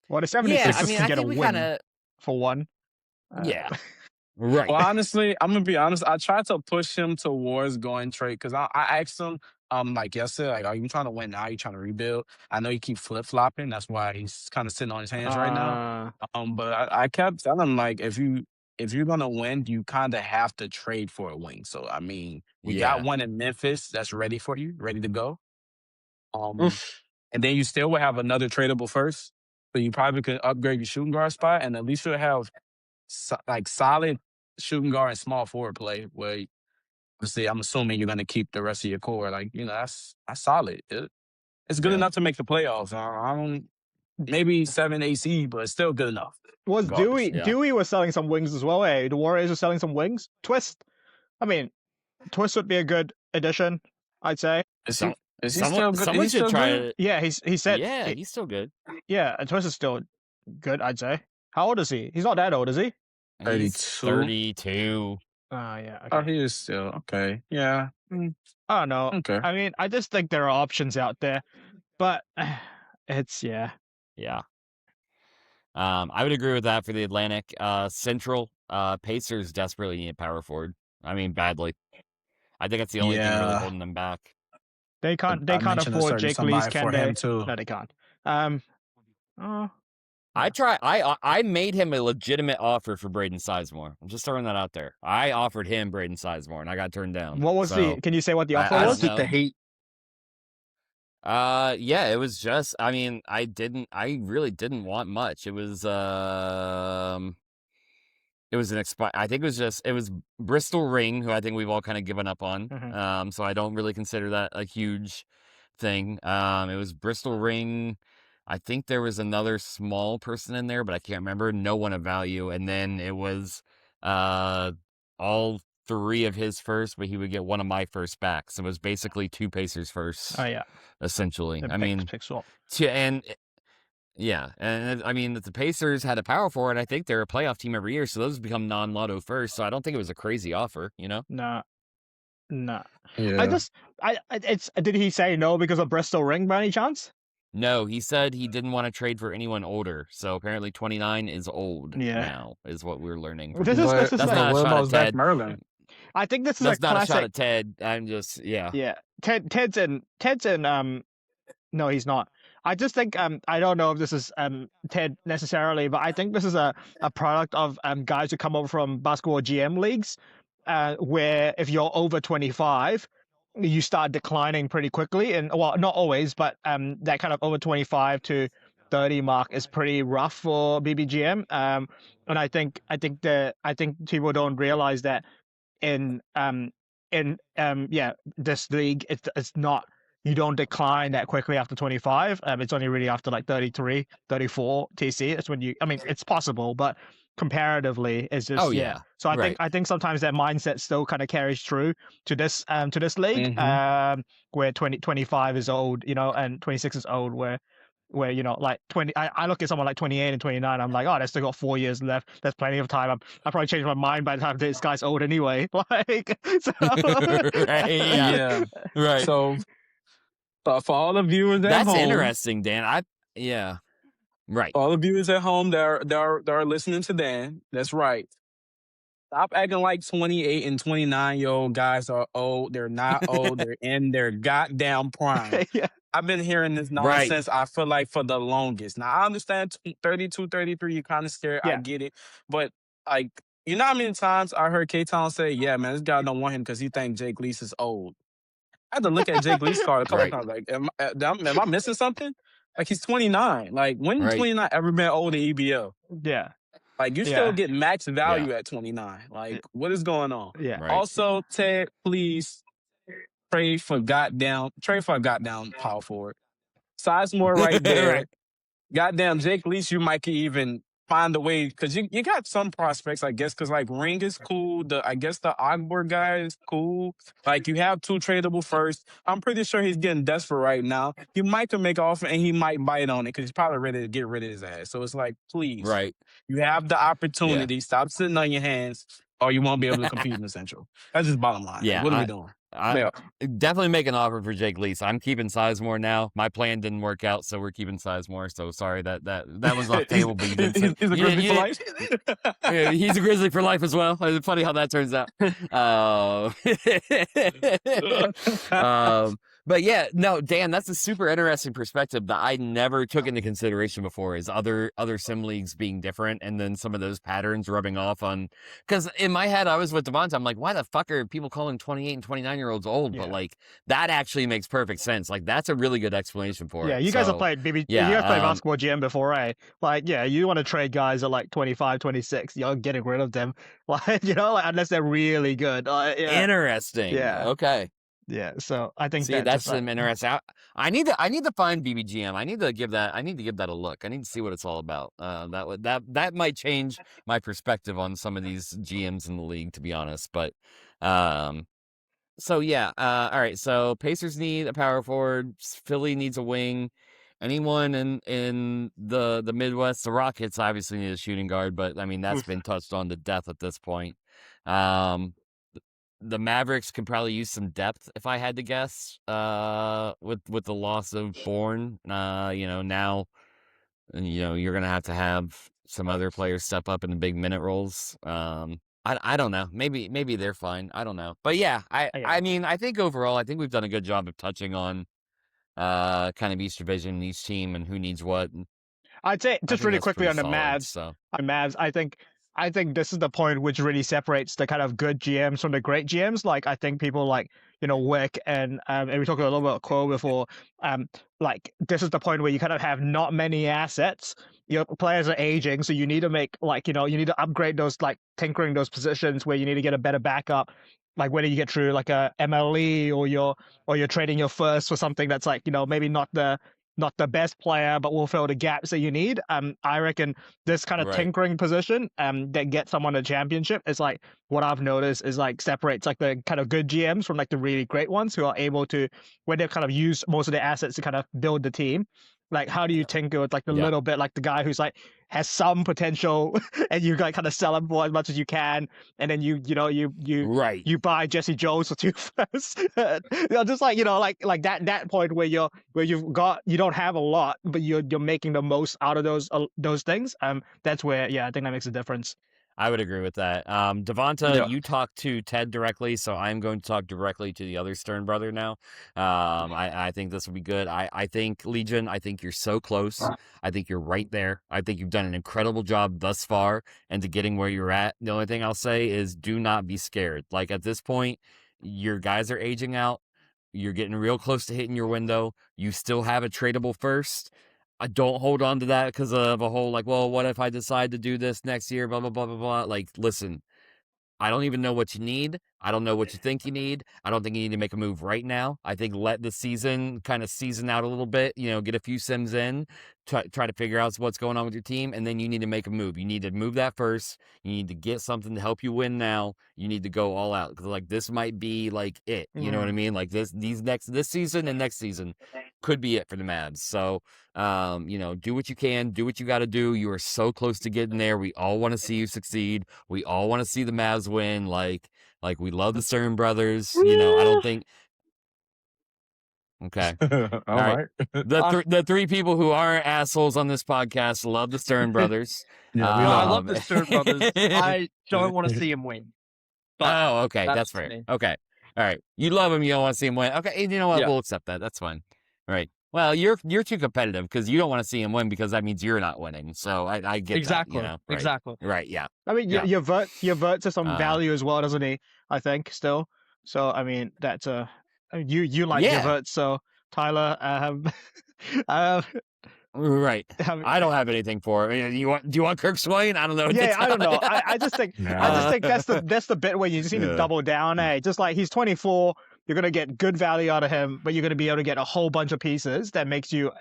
Well, the 76ers can get a win for one. Yeah. Right. Well, honestly, I'm gonna be honest. I tried to push him towards going trade because I asked him, like yesterday, like, are you trying to win now? Are you trying to rebuild? I know you keep flip flopping. That's why he's kind of sitting on his hands right now. But I kept telling him like, if you're gonna win, you kind of have to trade for a wing. So I mean, we got one in Memphis that's ready for you, ready to go. And then you still will have another tradable first, so you probably could upgrade your shooting guard spot, and at least you'll have like solid shooting guard and small forward play where obviously I'm assuming you're going to keep the rest of your core. Like, that's solid. It's good enough to make the playoffs. I don't, maybe 7 AC, but it's still good enough. Was Dewey was selling some wings as well, eh? The Warriors are selling some wings. Twist. I mean, Twist would be a good addition, I'd say. Is he still good? Someone should try it. Yeah, he said. Yeah, he's still good. Yeah, and Twist is still good, I'd say. How old is he? He's not that old, is he? 32. Yeah. Okay. Oh, he is still okay. Yeah. I don't know. Okay. I mean, I just think there are options out there, but it's Yeah. I would agree with that for the Atlantic. Central, Pacers desperately need a power forward. I mean, badly. I think that's the only thing really holding them back. They can't afford Jake Lee's, can they? No, they can't. I made him a legitimate offer for Braden Sizemore. I'm just throwing that out there. I offered him Braden Sizemore, and I got turned down. What was can you say what the offer was? The Heat. Yeah, it was just, I mean, I really didn't want much. It was I think it was Bristol Ring, who I think we've all kind of given up on. Mm-hmm. So I don't really consider that a huge thing. It was Bristol Ring. I think there was another small person in there, but I can't remember. No one of value. And then it was all 3 of his first, but he would get 1 of my first back. So it was basically 2 Pacers first. Oh, yeah. Essentially. And I mean, I mean, the Pacers had a power forward. I think they're a playoff team every year, so those become non-lotto first. So I don't think it was a crazy offer, Nah. Yeah. Did he say no because of Bristol Ring by any chance? No, he said he didn't want to trade for anyone older. So apparently 29 is old now, is what we're learning. That's not a shot at Ted. Merlin. I think this is That's not classic... a shot at Ted. I'm just, Yeah. Ted's in, no, he's not. I just think, I don't know if this is Ted necessarily, but I think this is a product of guys who come over from basketball GM leagues, where if you're over 25, you start declining pretty quickly. And well, not always, but that kind of over 25 to 30 mark is pretty rough for BBGM. And I think people don't realize that in this league, it's not, you don't decline that quickly after 25. It's only really after like 33, 34 TC. That's when it's possible, but comparatively it's just So I think sometimes that mindset still kind of carries through to this league, where 25 is old, and 26 is old, where like 20, I look at someone like 28 and 29, I'm like, oh, they still got 4 years left. There's plenty of time. I probably changed my mind by the time this guy's old anyway. Like, so right. So for all the viewers at home, that's interesting, Dan. Right. All the viewers at home that are listening to Dan, that's right. Stop acting like 28 and 29-year-old guys are old. They're not old. They're in their goddamn prime. I've been hearing this nonsense, I feel like, for the longest. Now, I understand 32, 33, you're kind of scared. I get it. But, like, you know how many times I heard K-Town say, yeah, man, this guy don't want him because he thinks Jake Lease is old. I had to look at Jake Lee's card a couple times. Like, am I missing something? Like, he's 29. Like, when has 29 ever been old in EBL? Yeah. Like, you still get max value at 29. Like, what is going on? Yeah. Right. Also, Ted, please trade for a goddamn power forward. Sizemore right there. Right. Goddamn, Jake Leach, you might could even find a way, because you got some prospects, I guess, because like Ring is cool. I guess the Ogbor guy is cool. Like, you have 2 tradable first. I'm pretty sure he's getting desperate right now. He might could make an offer and he might bite on it because he's probably ready to get rid of his ass. So it's like, please, Right. you have the opportunity. Stop sitting on your hands, or you won't be able to compete in the Central. That's just bottom line. Yeah, What are we doing? I definitely make an offer for Jake Leach. I'm keeping Sizemore now. My plan didn't work out, so we're keeping Sizemore. So sorry that was off table. But you didn't. He's a Grizzly for life. Yeah, he's a Grizzly for life as well. It's funny how that turns out. But yeah, no, Dan, that's a super interesting perspective that I never took into consideration before, is other sim leagues being different, and then some of those patterns rubbing off on. Because in my head, I was with Devonta. I'm like, why the fuck are people calling 28 and 29-year-olds old? Yeah. But like, that actually makes perfect sense. Like, that's a really good explanation for it. Yeah, you guys have played you guys played basketball GM before, right? Like, yeah, you want to trade guys at like 25, 26. You're getting rid of them, like, like, unless they're really good. Interesting. Yeah. Okay. Yeah, so I think that's some interesting. I need to find BBGM. I need to give that a look. I need to see what it's all about. That might change my perspective on some of these GMs in the league, to be honest. But so yeah. All right. So Pacers need a power forward. Philly needs a wing. Anyone in the Midwest, the Rockets obviously need a shooting guard, but I mean that's been touched on to death at this point. The Mavericks could probably use some depth, if I had to guess, with the loss of Bourne. Now, you're going to have some other players step up in the big minute roles. I don't know. Maybe they're fine. I don't know. But yeah, I mean, I think overall, I think we've done a good job of touching on kind of each division, each team, and who needs what. I'd say just really quickly on the Mavs. So. Mavs, I think this is the point which really separates the kind of good GMs from the great GMs. Like, I think people like, Wick and we talked a little bit about Cole before. Like, this is the point where you kind of have not many assets. Your players are aging, so you need to make you need to upgrade those, like tinkering those positions where you need to get a better backup. Like, whether you get through like a MLE or you're trading your first for something that's like, maybe not the best player, but will fill the gaps that you need. I reckon this kind of tinkering position that gets someone a championship is like what I've noticed is like separates like the kind of good GMs from like the really great ones who are able to, when they've kind of used most of their assets to kind of build the team. Like, how do you tinker with like the little bit, like the guy who's like has some potential and you like kind of sell him for as much as you can, and then you you buy Jesse Jones for 2 firsts. Just like like that point where you don't have a lot, but you're making the most out of those things. That's where I think that makes a difference. I would agree with that. Devonta, you talked to Ted directly, so I'm going to talk directly to the other Stern brother now. I think this will be good. I think, Legion, I think you're so close. I think you're right there. I think you've done an incredible job thus far into getting where you're at. The only thing I'll say is do not be scared. Like, at this point, your guys are aging out. You're getting real close to hitting your window. You still have a tradable first. I don't hold on to that because of a whole, like, well, what if I decide to do this next year, blah, blah, blah, blah, blah. Like, listen, I don't even know what you need. I don't know what you think you need. I don't think you need to make a move right now. I think let the season kind of season out a little bit, get a few sims in, try to figure out what's going on with your team, and then you need to make a move. You need to move that first. You need to get something to help you win now. You need to go all out because, like, this might be, like, it. You know what I mean? Like, this season and next season could be it for the Mavs. So, do what you can, do what you got to do. You are so close to getting there. We all want to see you succeed. We all want to see the Mavs win. Like we love the Stern brothers. I don't think. Okay. All right. The 3 people who aren't assholes on this podcast love the Stern brothers. I love the Stern brothers. I don't want to see him win. But okay. That's fair. Me. Okay. All right. You love him. You don't want to see him win. Okay. You know what? We'll accept that. That's fine. All right. Well, you're too competitive because you don't want to see him win because that means you're not winning. So I get exactly. That. Right. Exactly. Right. Yeah. I mean, your vert to some value as well, doesn't he? I think still. So I mean, that's you like your vert. So Tyler, Right. I don't have anything for him. Do you want Kirk Swain? I don't know. Yeah, I don't know. I just think that's the bit where you just need to double down. Just like he's 24, you're gonna get good value out of him, but you're gonna be able to get a whole bunch of pieces that makes you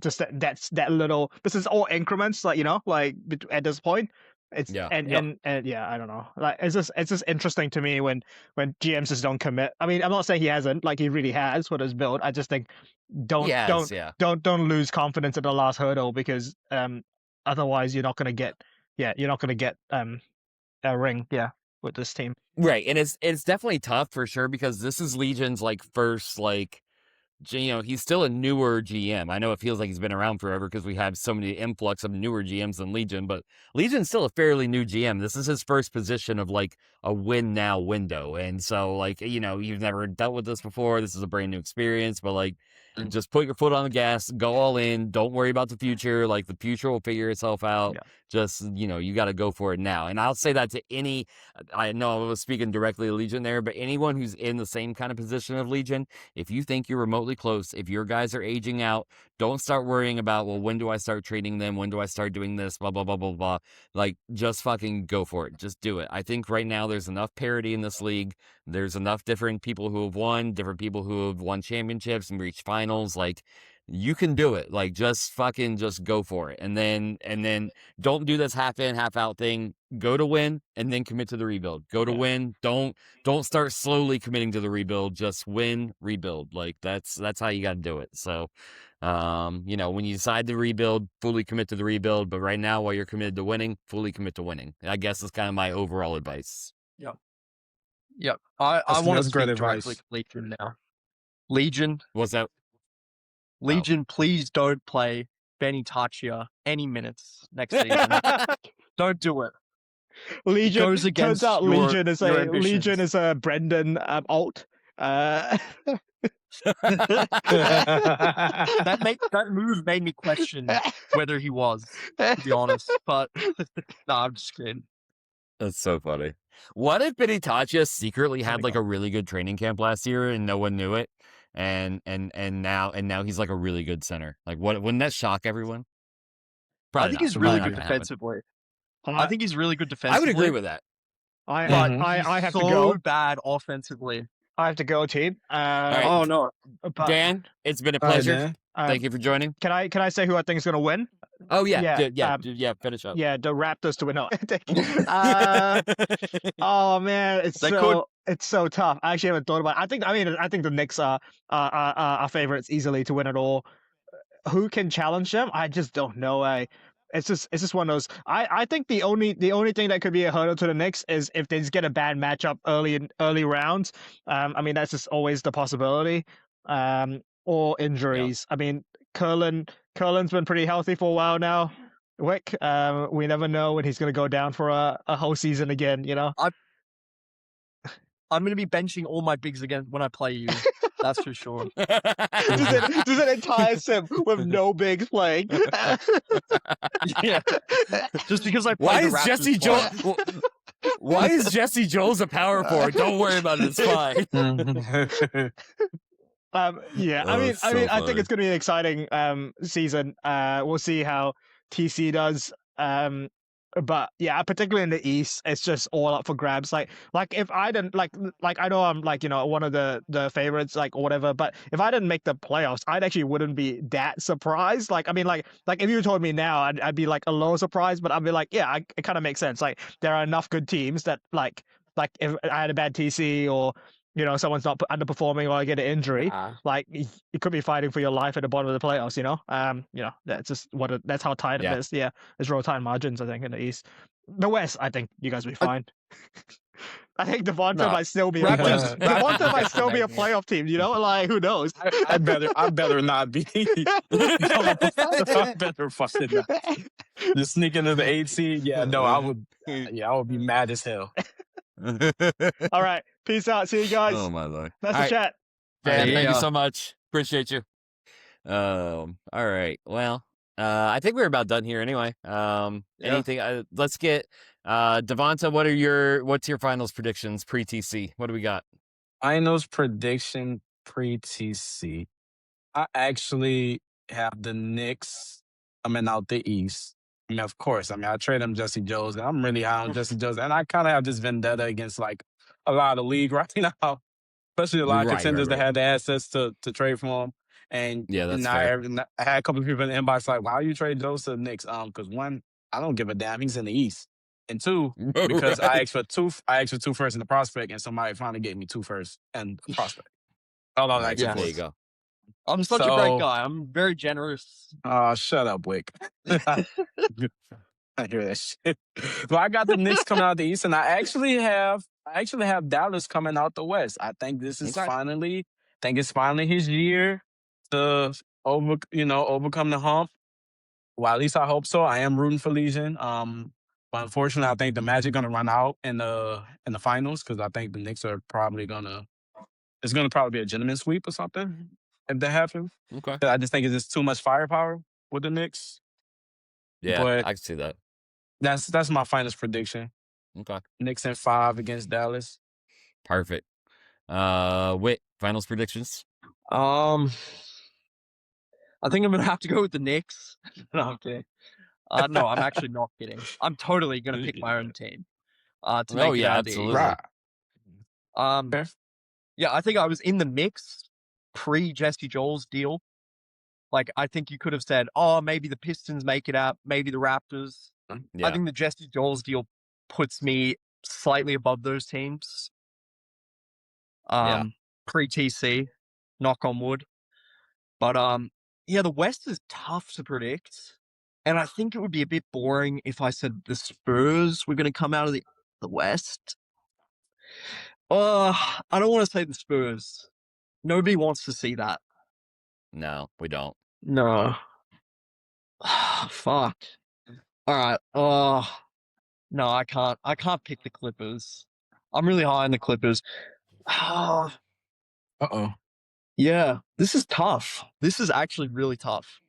just that little. This is all increments, like at this point. It's and I don't know. Like it's just interesting to me when GMs just don't commit. I mean, I'm not saying he hasn't, like he really has with his build. I just think don't lose confidence at the last hurdle, because otherwise you're not gonna get a ring with this team. Right, and it's definitely tough for sure, because this is Legion's first he's still a newer GM. I know it feels like he's been around forever because we have so many influx of newer GMs than Legion, but Legion's still a fairly new GM. This is his first position of a win now window. And so you've never dealt with this before. This is a brand new experience, but just put your foot on the gas, go all in. Don't worry about the future. The future will figure itself out. Yeah. Just, you got to go for it now. And I'll say that to I know I was speaking directly to Legion there, but anyone who's in the same kind of position of Legion, if you think you're remotely close, if your guys are aging out, don't start worrying about, well, when do I start trading them? When do I start doing this? Blah, blah, blah, blah, blah. Just fucking go for it. Just do it. I think right now there's enough parity in this league. There's enough different people who have won, different people who have won championships and reached finals. You can do it. Just go for it. And then don't do this half in, half out thing. Go to win and then commit to the rebuild. Go to win. Don't start slowly committing to the rebuild. Just win, rebuild. That's how you got to do it. So, when you decide to rebuild, fully commit to the rebuild. But right now, while you're committed to winning, fully commit to winning. I guess is kind of my overall advice. Yep. I want to speak directly to Legion now. Legion. What's that? Legion, please don't play Benny Tachia any minutes next season. Don't do it. Legion goes against turns out your Legion is a Brendan alt. That move made me question whether he was, to be honest. But no, I'm just kidding. That's so funny. What if Benny Tachia secretly had a really good training camp last year and no one knew it? And now he's a really good center. Wouldn't that shock everyone? Probably I think he's really good defensively. I think he's really good defensively. I would agree with that. I have to go bad offensively. I have to go, team. Right. Oh no, Dan, it's been a pleasure. Thank you for joining. Can I say who I think is going to win? Oh yeah. Finish up. Yeah, the Raptors to win. No. Oh man, it's so tough. I actually haven't thought about it. I think the Knicks are favorites easily to win it all. Who can challenge them? I just don't know. It's just one of those. I think the only thing that could be a hurdle to the Knicks is if they just get a bad matchup early rounds. That's just always the possibility. Or injuries. Yeah. Curlin's been pretty healthy for a while now. Wick, we never know when he's going to go down for a whole season again, I'm going to be benching all my bigs again when I play you. That's for sure. Does an entire sim with no bigs playing? Yeah. Just because I play the Raptors. Why is Jesse Jones a power forward? Don't worry about it. It's fine. I think it's going to be an exciting season. We'll see how TC does. But yeah, particularly in the East, it's just all up for grabs. If I didn't I know I'm one of the favorites or whatever, but if I didn't make the playoffs, I actually wouldn't be that surprised. If you told me now, I'd be a little surprised, but I'd be it kind of makes sense. There are enough good teams that if I had a bad TC or someone's not underperforming or I get an injury, you could be fighting for your life at the bottom of the playoffs, that's just that's how tight it is. Yeah. There's real tight margins, I think, in the East. The West, I think you guys will be fine. I think Devonta might still be Devonta might still be a playoff team, who knows? I better not be. I better fucking not. Just sneak into the 8 seed. Yeah, no, I would be mad as hell. All right. Peace out. See you guys. Oh my Lord. Nice to chat. Dan, thank you so much. Appreciate you. All right. Well, I think we're about done here anyway. Anything? Let's get Devonta. What's your finals predictions pre-TC? What do we got? Finals prediction pre-TC. I actually have the Knicks coming out the East. I mean, of course. I mean, I trade him Jesse Jones. And I'm really high on Jesse Jones. And I kind of have this vendetta against, like, a lot of the league right now, especially a lot of contenders that had the assets to trade for him. And that's fair. I had a couple of people in the inbox like, why are you trade Jones to the Knicks? Because one, I don't give a damn. He's in the East. And two, because I asked for two firsts in the prospect, and somebody finally gave me 2 firsts and a prospect. Hold on, There you go. I'm such a great guy. I'm very generous. Shut up, Wick. I hear that shit. Well, I got the Knicks coming out the East, and I actually have Dallas coming out the West. I think this is finally his year to overcome the hump. Well, at least I hope so. I am rooting for Legion. But unfortunately, I think the Magic gonna run out in the finals because I think the Knicks are probably it's gonna probably be a gentleman sweep or something if that happens. Okay. I just think it's just too much firepower with the Knicks. Yeah, but I can see that. That's my finals prediction. Okay. Knicks in 5 against Dallas. Perfect. Wick, finals predictions? I think I'm gonna have to go with the Knicks. No, I'm kidding. No, I'm actually not kidding. I'm totally gonna pick my own team. To make it out absolutely. Right. Yeah, I think I was in the mix pre-Jesse Joel's deal. Like, I think you could have said, oh, maybe the Pistons make it out, maybe the Raptors. Yeah. I think the Jesse Joel's deal puts me slightly above those teams. Pre-TC, knock on wood. But, the West is tough to predict. And I think it would be a bit boring if I said the Spurs were going to come out of the West. I don't want to say the Spurs. Nobody wants to see that. No, we don't. No. Fuck. All right. No, I can't. I can't pick the Clippers. I'm really high on the Clippers. Yeah, this is tough. This is actually really tough.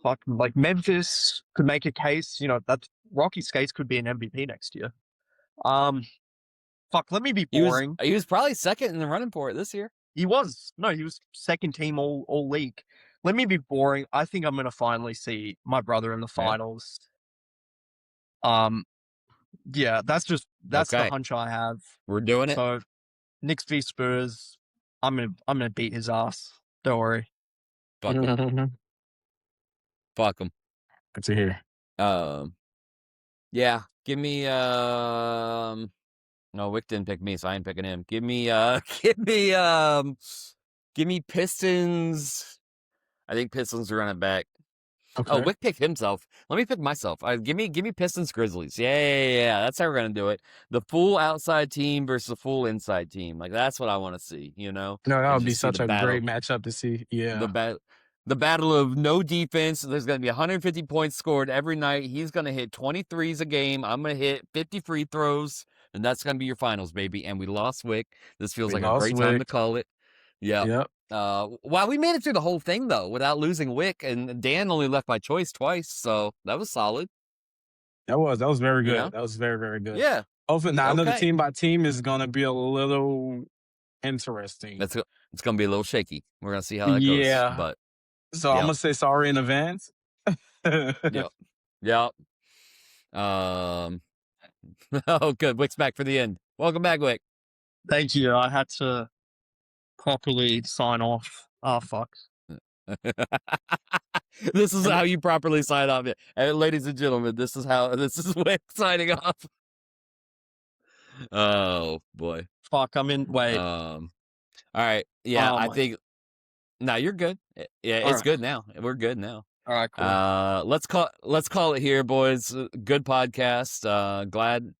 Fuck, like Memphis could make a case. That Rocky Skates could be an MVP next year. Fuck, let me be boring. He was probably second in the running for it this year. He was second team all league. Let me be boring. I think I'm going to finally see my brother in the finals. Yeah, that's the hunch I have. We're doing it. So, Knicks v Spurs. I'm gonna beat his ass. Don't worry. Fuck him. Fuck him. Good to hear. Yeah. Give me No, Wick didn't pick me, so I ain't picking him. Give me Pistons. I think Pistons are running back. Okay. Oh, Wick picked himself. Let me pick myself. Give me Pistons Grizzlies. Yeah. That's how we're gonna do it. The full outside team versus the full inside team. Like, that's what I want to see. No, that would be such a great matchup to see. Yeah. The battle of no defense. There's going to be 150 points scored every night. He's going to hit 23s a game. I'm going to hit 50 free throws. And that's going to be your finals, baby. And we lost Wick. This feels like a great time to call it. Yeah. Yep. Wow, we made it through the whole thing, though, without losing Wick. And Dan only left by choice twice. So that was solid. That was very good. That was very, very good. Yeah. Now, I know the team by team is going to be a little interesting. It's going to be a little shaky. We're going to see how that goes. Yeah. But so I'm going to say sorry in advance. Yep. Oh, good. Wick's back for the end. Welcome back, Wick. Thank you. I had to properly sign off. Oh, fuck. This is how you properly sign off. Ladies and gentlemen, this is Wick signing off. Oh, boy. Fuck, I'm in. Wait. All right. Yeah, I think. No, you're good. Yeah, it's good now. We're good now. All right, cool. Let's call it here, boys. Good podcast. Glad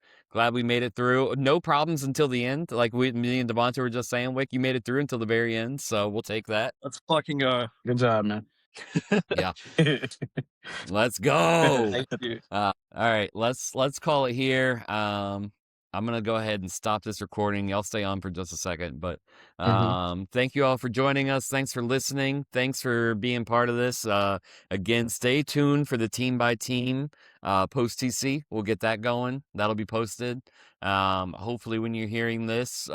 we made it through. No problems until the end. Like me and Devonta were just saying, Wick, you made it through until the very end, so we'll take that. Let's fucking go. Good job, man. Yeah. Let's go. Thank you. All right, let's call it here. I'm going to go ahead and stop this recording. Y'all stay on for just a second. But thank you all for joining us. Thanks for listening. Thanks for being part of this. Again, stay tuned for the team by team post-TC. We'll get that going. That'll be posted. Hopefully when you're hearing this,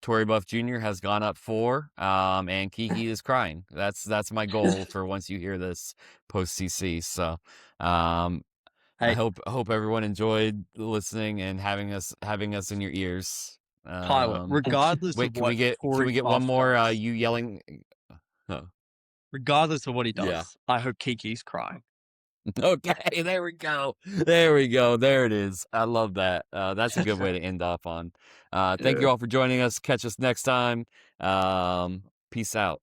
Tory Buff Jr. has gone up 4, and Kiki is crying. That's my goal for once you hear this post TC. So, I hope everyone enjoyed listening and having us in your ears. Tyler, regardless wait, of can what we get one more you yelling? Regardless of what he does, Yeah. I hope Kiki's crying. Okay, there we go. There it is. I love that. That's a good way to end off on. Thank you all for joining us. Catch us next time. Peace out.